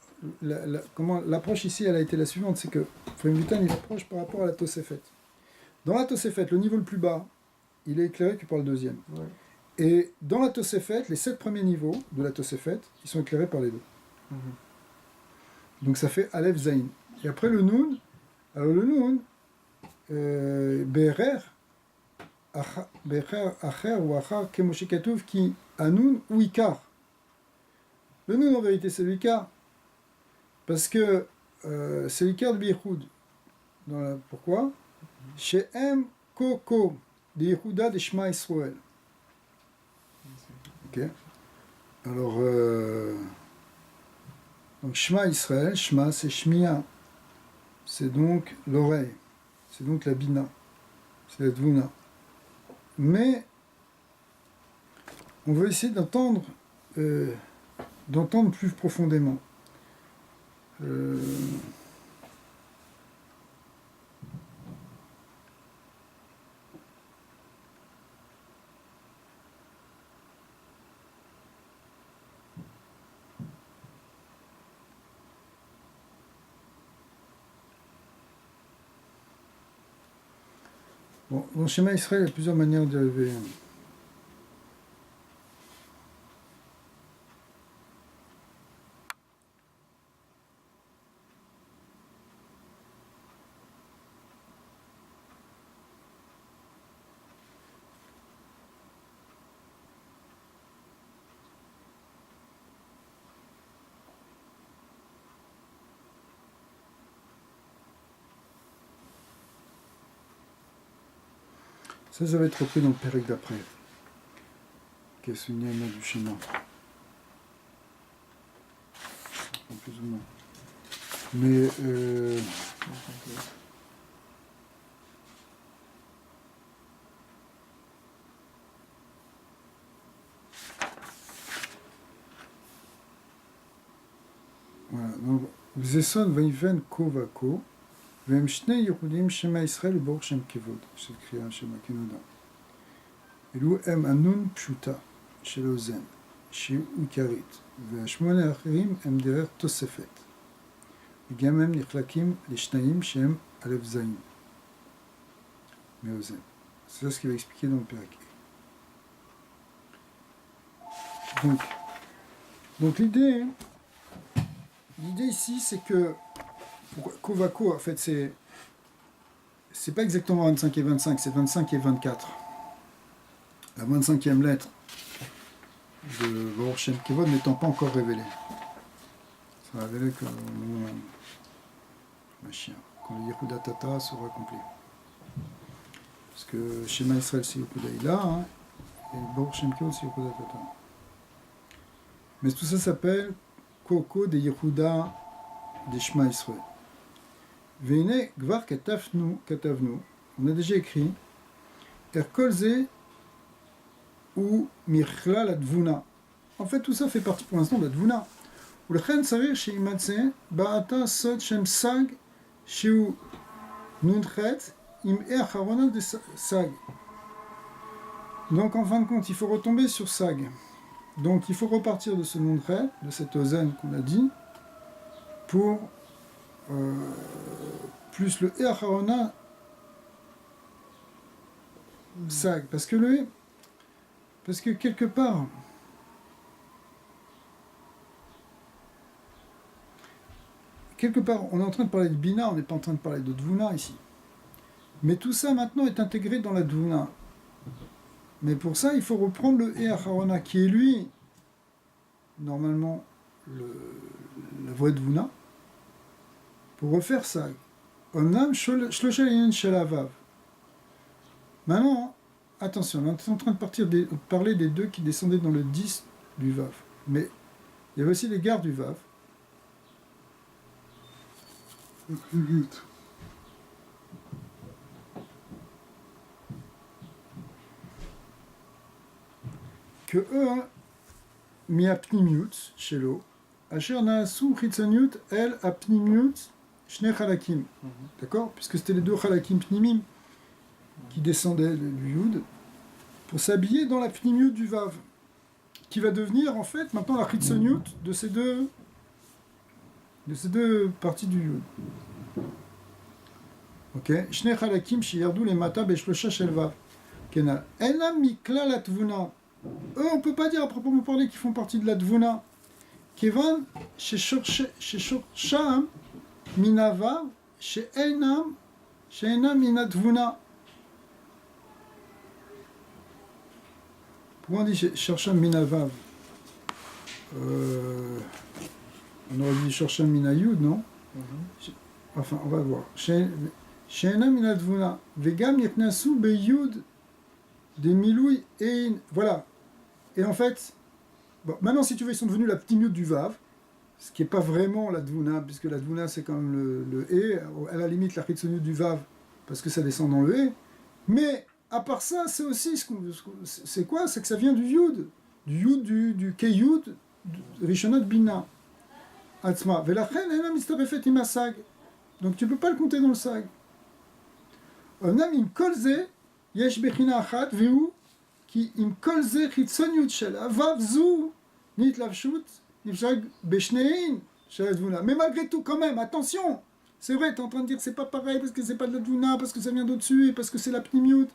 comment l'approche ici, elle a été la suivante, c'est que Ephraim Lutan, il approche par rapport à la Tosefet. Dans la Tosefet, le niveau le plus bas, il est éclairé que par le deuxième. Ouais. Et dans la Tosefet, les 7 premiers niveaux de la Tosefet, ils sont éclairés par les deux. Mhm. Donc ça fait Aleph Zayin. Et après le Noun, alors le Noun, Be'erer, Acher ou Achar, Kemoshe Katuv, qui Anoun ou Ikar. Le Noun en vérité c'est l'Ikar, parce que c'est l'Ikar de Bichoud. Pourquoi Chez M. Koko, de Yehuda de Shema Israël. Ok. Alors, donc Shema Israël, Shema c'est Shmia, c'est donc l'oreille, c'est donc la Bina, c'est la Dvuna. Mais on veut essayer d'entendre plus profondément. Bon, dans le schéma Israël, il y a plusieurs manières d'y arriver. Ça va être repris dans le pérec d'après, qui est souligné à du schéma. Plus ou moins. Mais voilà, donc Zeson Vaiven Ko Vako, Vem Shne Yehudim Shema Israël Bor Shem Kevod, c'est écrit à Shema Kenoda. Elou Em Anun Pshuta, chez l'Ozen, chez Ukarit, Vashmone Achirim Em Derer Tosefet, וגם הם נחלקים לשניים שהם א' זין, מאוזן. C'est ça ce qu'il va expliquer dans le Pérec. Donc l'idée ici, c'est que Kovako, en fait, c'est pas exactement 25 et 25, c'est 25 et 24. La 25e lettre de Baruch Shem Kevod n'étant pas encore révélée. Ça va révéler que quand le Yehuda Tata sera complet. Parce que Shema Israël c'est Yehuda Ila, hein, et Baruch Shem Kevod c'est Yehuda Tata. Mais tout ça s'appelle Koko de Yehuda de Shema Israël. Veine Gvar Katavnu, on a déjà écrit Erkolze ou Mirchla la Dvuna. En fait, tout ça fait partie pour l'instant de la Dvuna. ולכן צריך שימצא בעתה סוד שם סג שהוא נ"ח עם אי אחרונה de סג. Donc en fin de compte, il faut retomber sur sag. Donc il faut repartir de ce n"ch, de cette ozen qu'on a dit, pour plus le e acharona sag. Parce que quelque part, on est en train de parler de Bina, on n'est pas en train de parler de Dvuna ici. Mais tout ça maintenant est intégré dans la Dvuna. Mais pour ça, il faut reprendre le E Acharona, qui est lui, normalement, la vraie Dvuna, pour refaire ça. Omnam Shloshel Yin Shalavav. Maintenant, attention, on est en train de parler des deux qui descendaient dans le 10 du Vav. Mais il y avait aussi les gardes du Vav. Que eux, mi apnimiut, shelo, asher naasu chitzoniut, el apnimiut, shne chalakim. D'accord? Puisque c'était les deux chalakim pnimim qui descendaient du Yud, pour s'habiller dans la pnimiut du Vav. qui va devenir en fait maintenant la Chitsoniut de ces deux parties du Yud. Ok. Shnei Chalakim sheyardu lemata beshlosha shel Vav. Kenal. Ena mikla la tvuna. Eux, on peut pas dire à proprement parler qu'ils font partie de la tvuna. Kevan sheshorsham minavav she'enam mina tvuna. Pourquoi on dit shorsham minavav? On aurait dit shorsham minayud, non? Enfin, on va voir. She'enam mina tvuna. Vegam yeknasu beyud des miloui et voilà. Et en fait, bon, maintenant si tu veux, ils sont devenus la petite mute du Vav, ce qui n'est pas vraiment la Dvuna, puisque la Dvuna c'est quand même le E, à la limite la Chitsoniut du Vav, parce que ça descend dans le E. Mais à part ça, c'est aussi c'est quoi? C'est que ça vient du Yud, du Keyud, Rishonot Bina. Atzma. Velachen enam mistabefet im hasag. Donc tu ne peux pas le compter dans le sag. Onam im kolze. יש בחינה אחת, והוא כי עם כל זה חיצוניות של הוו זו נתלבשות נפשג בשניהם של הדבונה. Mais malgré tout, quand même, attention! C'est vrai, tu es en train de dire que c'est pas pareil parce que c'est pas de la dvuna, parce que ça vient d'au-dessus et parce que c'est la pnimiut.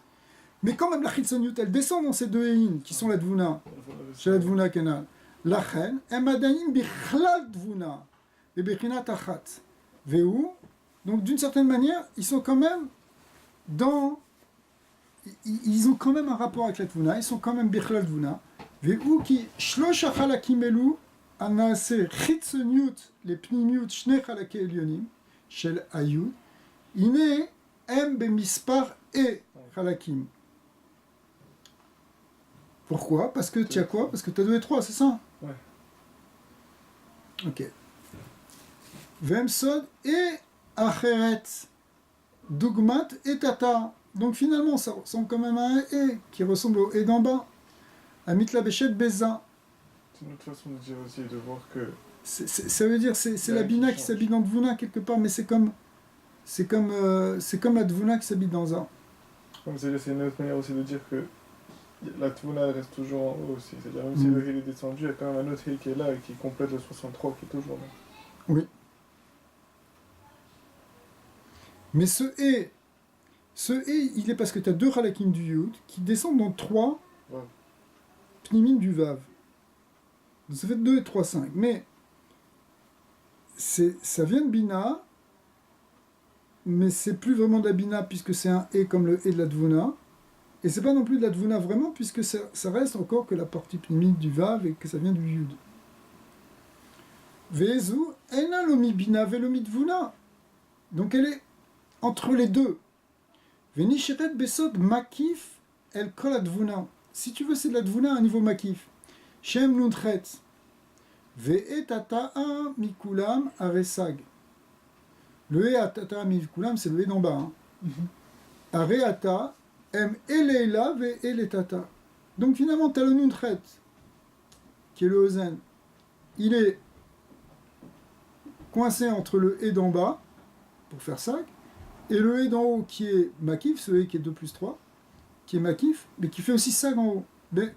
Mais quand même, la chitzoniut, elle descend dans ces deux éines qui sont la dvuna. Chez la dvuna kenal. Lachen, הם עדיין בכלל דבונה, בבחינת אחת. והוא, donc d'une certaine manière, ils sont quand même dans... Ils ont quand même un rapport avec la Tvuna, ils sont quand même Bichlal Tvuna. Ve'u ki shlosh hachalakim elu anase chitzoniut le pnimiut shnei chalakei elyonim shel ayud ine em bemispar e chalakim. Pourquoi? Parce que tu as quoi? Parce que tu as 2 et 3, c'est ça? Ouais. Ok. Ve'em sod e acheret dogmat et tata. Donc finalement, ça ressemble quand même à un E, qui ressemble au E d'en bas. À Mitla Béchet Beza. C'est une autre façon de dire aussi, de voir que... Ça veut dire, c'est la Bina qui s'habille dans Dvuna quelque part, mais c'est comme la Dvuna qui s'habille dans Za. C'est une autre manière aussi de dire que la Tvuna elle reste toujours en haut aussi. C'est-à-dire même si le Hil est descendu, il y a quand même un autre Hil qui est là et qui complète le 63 qui est toujours là. Oui. Mais ce E, il est parce que tu as 2 Halakim du Yud qui descendent dans 3 Pnimin du Vav. Donc ça fait 2 et 3, 5. Mais ça vient de Bina, mais c'est plus vraiment de la Bina puisque c'est un E comme le E de la Dvuna. Et c'est pas non plus de la Dvuna vraiment puisque ça reste encore que la partie Pnimin du Vav et que ça vient du Yud. Vezu, ena lomi Bina velomi Dvuna. Donc elle est entre les deux. Venisheret besod makif el kol advuna. Si tu veux, c'est de la dvuna à un niveau makif. Shem nuntret. Ve'et ata'a mikulam aresag. Le e ata'a mikulam, c'est le e d'en bas. Areata em eleila ve'eletata. Donc finalement, tu as le nuntret, qui est le ozen. Il est coincé entre le e d'en bas, pour faire sag, et le E d'en haut qui est Makif, ce E qui est 2 plus 3, qui est Makif, mais qui fait aussi Sag en haut. Mais,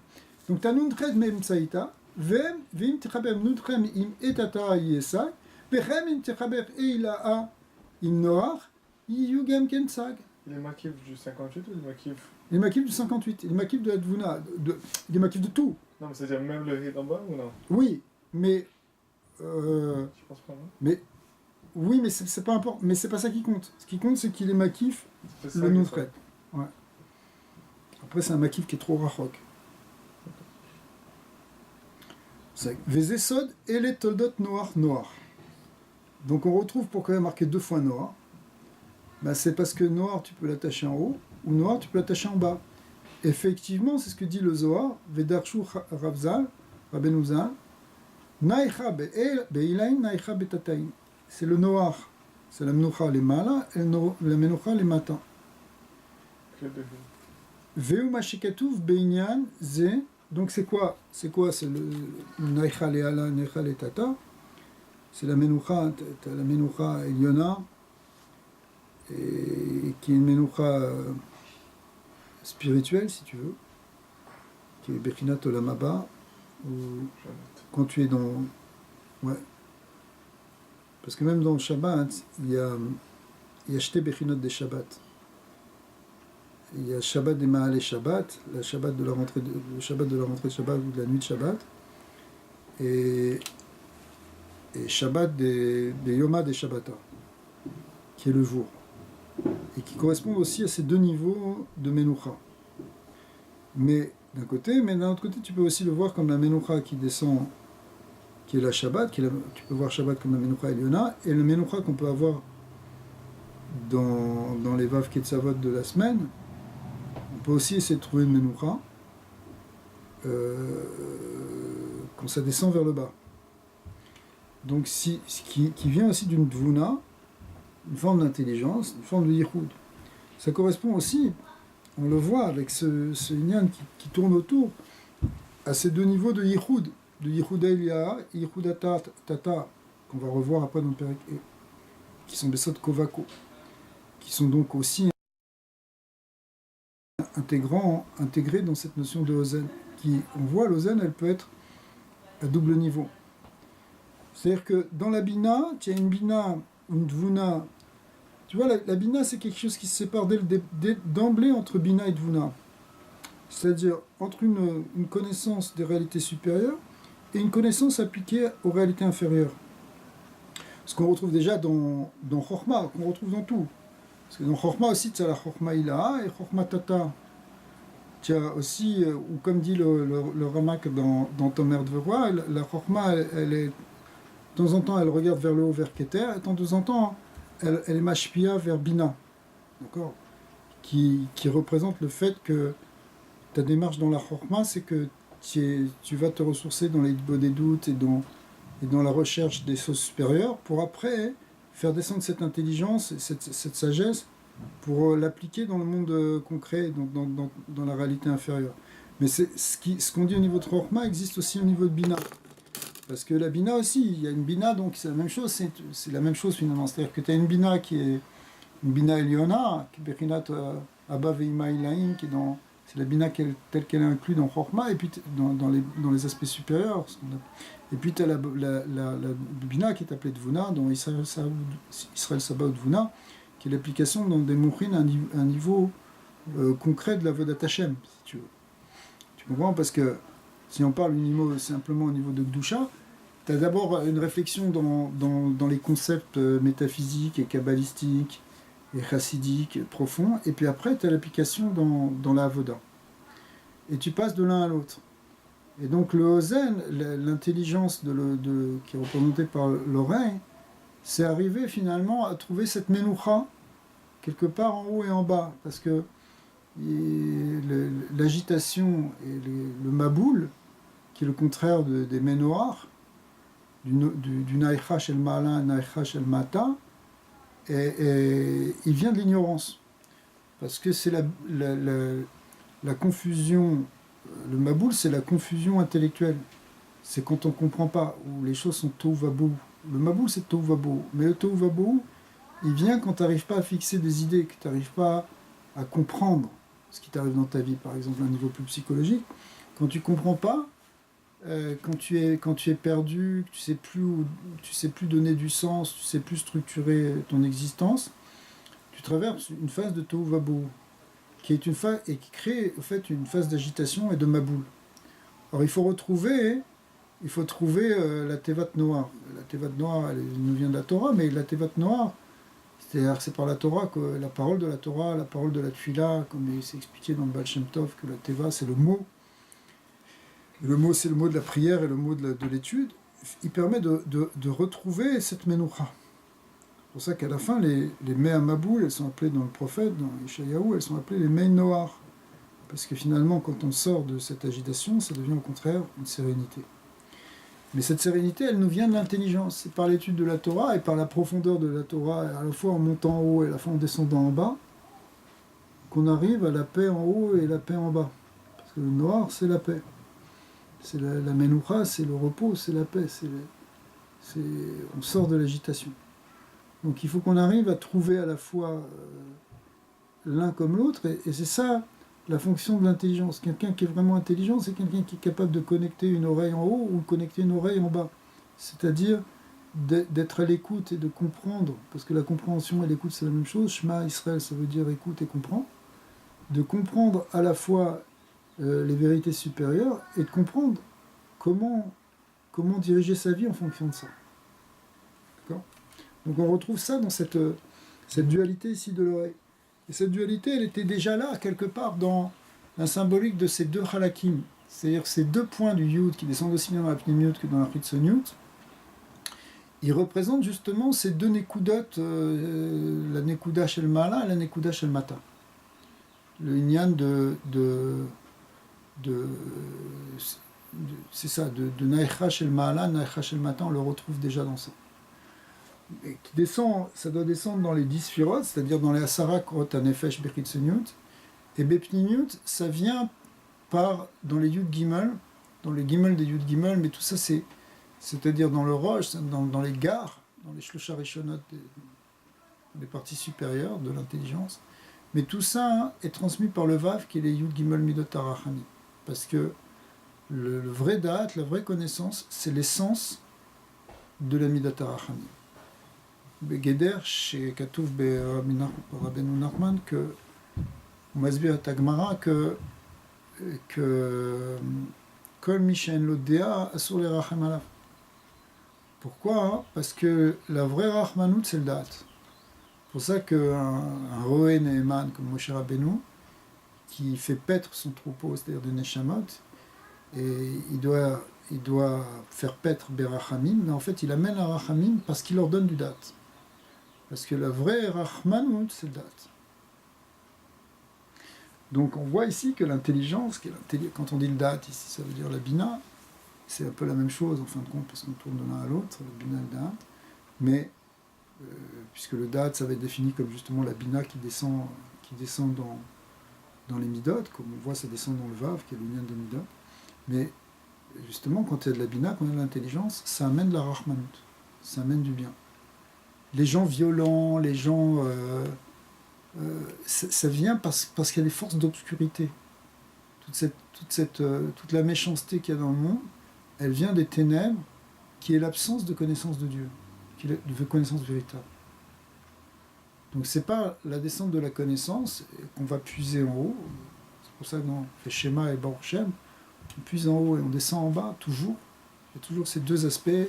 donc tu as Nuntred Mem Saïta, Vem Tichaber Nuntrem Im Etata Yesag, Vem Im Tichaber Eila'a Im Noach, Yugam Ken Sag. Il est Makif du 58 ou il est Makif? Il est Makif du 58, il est Makif de la Dvuna, il est Makif de tout. Non, mais c'est-à-dire même le Hil en bas ou non? Oui, mais. Je pense pas, non? Mais. Oui, mais c'est pas important. Mais c'est pas ça qui compte. Ce qui compte, c'est qu'il est makif, le Nuntret. Ouais. Après, c'est un makif qui est trop rachok. Vezesod et les toldot noir. Donc on retrouve pourquoi il y a marqué 2 fois noir. Ben, c'est parce que noir, tu peux l'attacher en haut, ou noir, tu peux l'attacher en bas. Effectivement, c'est ce que dit le Zohar, Vedarshu Ravzal, Rabbeinu Naïcha be'ilain, naïcha betataïn. C'est le noir, c'est la menoucha les mala, et la menoucha les matins. Veu mashikatouv beinyan ze. Donc c'est quoi? C'est le naïcha les ala, naïcha les tata. C'est la menoucha, t'as la menoucha Eliona, et qui est une menoucha spirituelle, si tu veux, qui est Bechinat Olamaba, ou Shabbat. quand tu es dans... Ouais. Parce que même dans le Shabbat, il y a Shte Bechinot des Shabbat. Il y a Shabbat des Mahalei Shabbat, le Shabbat de la rentrée de Shabbat ou de la nuit de Shabbat, et Shabbat des Yoma des Shabbata, qui est le jour, et qui correspond aussi à ces deux niveaux de Menucha. Mais d'un côté, mais d'un autre côté, tu peux aussi le voir comme la Menucha qui descend, qui est la Shabbat, tu peux voir Shabbat comme la Menucha Eliona, et le Menucha qu'on peut avoir dans les Vav Ketzavot de la semaine. On peut aussi essayer de trouver une Menucha quand ça descend vers le bas. Donc ce qui vient aussi d'une Dvuna, une forme d'intelligence, une forme de Yichud. Ça correspond aussi, on le voit avec ce Inyan qui tourne autour, à ces deux niveaux de Yichud, de Yichud Elia, Yichud Tata, qu'on va revoir après dans le Perek E, qui sont des Sot Kovako, qui sont donc aussi intégrés dans cette notion de Ozen. On voit l'Ozen, elle peut être à double niveau. C'est-à-dire que dans la Bina, tu as une Bina, une Dvuna. Tu vois, la Bina, c'est quelque chose qui se sépare d'emblée entre Bina et Dvuna. C'est-à-dire entre une connaissance des réalités supérieures et une connaissance appliquée aux réalités inférieures. Ce qu'on retrouve déjà dans Chokhmah, qu'on retrouve dans tout. Parce que dans Chokhmah aussi, tu as la Chokhmah Ilaha et Chokhmah Tata. Tu as aussi, ou comme dit le Ramak dans Tomer Dvorah, la Chokhmah, elle est, de temps en temps, elle regarde vers le haut, vers Keter, et de temps en temps, elle est Mashpia vers Bina. D'accord, qui représente le fait que ta démarche dans la Chokhmah, c'est que tu vas te ressourcer dans les des doutes et dans la recherche des choses supérieures pour après faire descendre cette intelligence et cette sagesse pour l'appliquer dans le monde concret, dans la réalité inférieure. Mais ce qu'on dit au niveau de Chokhmah existe aussi au niveau de Bina. Parce que la Bina aussi, il y a une Bina, donc c'est la même chose, c'est la même chose finalement. C'est-à-dire que tu as une Bina qui est une Bina Eliona, qui est Bechinat Abba Veima Ilaim, c'est la Bina telle qu'elle est inclue dans Chokhmah, et puis dans les aspects supérieurs. Et puis tu as la Bina qui est appelée Dvuna, dans Israël Sabah ou Dvuna, qui est l'application dans des Mouchin à un niveau concret de la Vodat Hashem, si tu veux. Tu comprends? Parce que si on parle simplement au niveau de Gdusha, tu as d'abord une réflexion dans les concepts métaphysiques et kabbalistiques et chassidiques profonds, et puis après tu as l'application dans la Avoda. Et tu passes de l'un à l'autre. Et donc le Ozen, l'intelligence qui est représentée par l'oreille, c'est arriver finalement à trouver cette Menucha quelque part en haut et en bas, parce que l'agitation et le Maboul, qui est le contraire des Menoar, du Naïcha shel Ma'ala, Naïcha shel Mata, et il vient de l'ignorance. Parce que c'est la confusion, le Maboul, c'est la confusion intellectuelle. C'est quand on ne comprend pas, où les choses sont tohu vabou. Le Maboul, c'est tohu vabou. Mais le tohu vabou, il vient quand tu n'arrives pas à fixer des idées, que tu n'arrives pas à comprendre ce qui t'arrive dans ta vie, par exemple, à un niveau plus psychologique. Quand tu ne comprends pas, quand tu es perdu, que tu sais plus donner du sens, tu sais plus structurer ton existence, tu traverses une phase de tohu vabou, qui est une phase et qui crée en fait une phase d'agitation et de maboul. Alors il faut trouver la Tevat Noir. La Tevat Noir, elle nous vient de la Torah, mais la Tevat Noir, c'est par la Torah que la parole de la Torah, la parole de la Tfila, comme c'est expliqué dans le Baal Shem Tov, que la Teva c'est le mot. Le mot c'est le mot de la prière et le mot de l'étude. Il permet de retrouver cette Menucha. C'est pour ça qu'à la fin, les Mea Maboul, elles sont appelées dans le prophète, dans Ishayahu, elles sont appelées les Mei Noar. Parce que finalement, quand on sort de cette agitation, ça devient au contraire une sérénité. Mais cette sérénité, elle nous vient de l'intelligence. C'est par l'étude de la Torah et par la profondeur de la Torah, à la fois en montant en haut et à la fois en descendant en bas, qu'on arrive à la paix en haut et la paix en bas. Parce que le noir, c'est la paix. C'est la Menucha, c'est le repos, c'est la paix. On sort de l'agitation. Donc il faut qu'on arrive à trouver à la fois l'un comme l'autre, et c'est ça la fonction de l'intelligence. Quelqu'un qui est vraiment intelligent, c'est quelqu'un qui est capable de connecter une oreille en haut ou connecter une oreille en bas. C'est-à-dire d'être à l'écoute et de comprendre, parce que la compréhension et l'écoute c'est la même chose. Shema Israël, ça veut dire écoute et comprends. De comprendre à la fois les vérités supérieures et de comprendre comment diriger sa vie en fonction de ça. D'accord ? Donc on retrouve ça dans cette dualité ici de l'oreille. Et cette dualité, elle était déjà là, quelque part, dans la symbolique de ces deux halakim, c'est-à-dire ces deux points du Yud qui descendent aussi bien dans la Pnimiyut que dans la Chitzoniyut. Ils représentent justement ces deux Nekudot, la Nekuda Shel Ma'ala et la Nekuda Shel Mata. Le Inyan c'est ça, de Naïcha Shel Ma'ala, Naïcha Shel Mata, on le retrouve déjà dans ça. Et qui descend, ça doit descendre dans les 10 Sphirot, c'est-à-dire dans les Asara Krot Hanefesh Bechitzoniyut. Et Bepnimiyut, ça vient dans les Yud Gimel, dans les Gimel des Yud Gimel, mais tout ça c'est-à-dire dans le Rosh, dans les gares, dans les Shlosha Rishonot, les parties supérieures de l'intelligence. Mais tout ça est transmis par le Vav qui est les Yud Gimel Midot Arachami. Parce que le vrai Da'at, la vraie connaissance, c'est l'essence de la Midot Arachami. Begeder, chez Katouf Rabbeinu Nachman, que on va se dire à Tagmara que Kol Mishen Lodea Asur le Rachem Alav. Pourquoi ? Parce que la vraie Rachmanout, c'est le Da'at. C'est pour ça qu'un Roé Neeman comme Moshe Rabbeinu, qui fait paître son troupeau, c'est-à-dire de Neshamot, et il doit faire paître Berachamim, mais en fait il amène la Rachamim parce qu'il leur donne du Da'at. Parce que la vraie Rachmanout, c'est le Da'at. Donc on voit ici que l'intelligence, quand on dit le Da'at ici, ça veut dire la Bina, c'est un peu la même chose en fin de compte, parce qu'on tourne de l'un à l'autre, la Bina et le Da'at, mais puisque le Da'at, ça va être défini comme justement la Bina qui descend dans les Midot, comme on voit ça descend dans le Vav, qui est l'union des Midot, mais justement quand il y a de la Bina, quand il y a de l'intelligence, ça amène de la Rachmanout, ça amène du bien. Les gens violents, les gens... ça vient parce qu'il y a des forces d'obscurité. Toute la méchanceté qu'il y a dans le monde, elle vient des ténèbres, qui est l'absence de connaissance de Dieu, qui est de connaissance véritable. Donc c'est pas la descente de la connaissance qu'on va puiser en haut, c'est pour ça que dans les schémas et Baruch Shem, on puise en haut et on descend en bas, toujours. Il y a toujours ces deux aspects,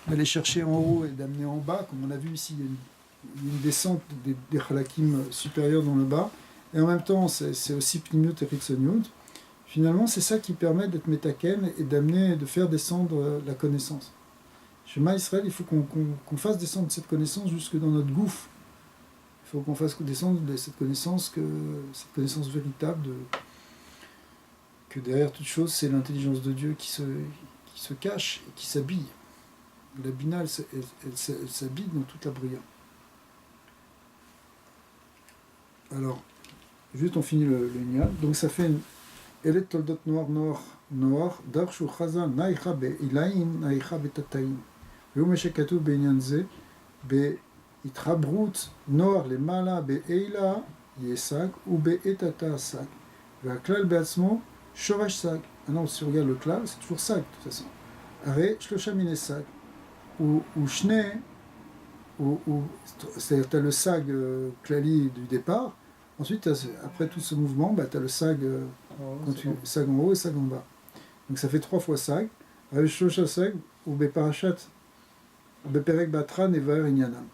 d'aller chercher en haut et d'amener en bas, comme on a vu ici, il y a une descente des halakim supérieurs dans le bas, et en même temps c'est aussi Pnimiyut et Chitzoniyut. Finalement c'est ça qui permet d'être métaken et de faire descendre la connaissance. Chez Israël, il faut qu'on fasse descendre cette connaissance jusque dans notre gouffre. Il faut qu'on fasse descendre cette connaissance véritable que derrière toute chose c'est l'intelligence de Dieu qui se cache et qui s'habille. La Bina, elle s'habille dans toute la bria. Alors, juste on finit le Nyan. Donc ça fait Elet Toldot Noar, Darshu Chazan, Naïcha be Ilaïn, Naïcha be Tataïn. Veum Shekatu be Nyanze, be Itrabrut, Noar le Mala be Eila, Yesag, ou be Etata Sag. Vaklal be Atzmo, Shorash Sag. Maintenant, si on regarde le klal, c'est toujours Sag, de toute façon. Are, Shlosha Mine Sag. Ou Shne, c'est-à-dire tu as le sag klali du départ, ensuite après tout ce mouvement, tu as le sag, sag en haut et sag en bas. Donc ça fait 3 fois sag, Shosha sag, ou Beparachat, Beperek Batran et Vaer Inyanam.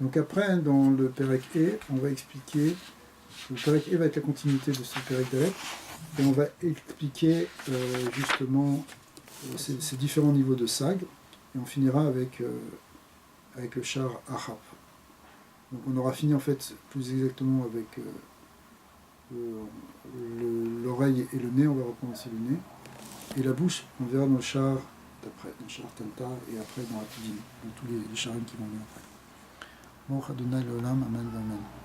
Donc après, dans le Perek E, on va expliquer, le Perek E va être la continuité de ce Perek Dalet, et on va expliquer justement ces différents niveaux de sag. Et on finira avec le char Achab. Donc on aura fini en fait plus exactement avec l'oreille et le nez, on va reprendre aussi le nez. Et la bouche, on verra dans le char d'après, dans le char Tanta et après dans la Pidine, dans tous les charims qui vont venir après. Bon, Adonai l'Olam, Amen, Amen.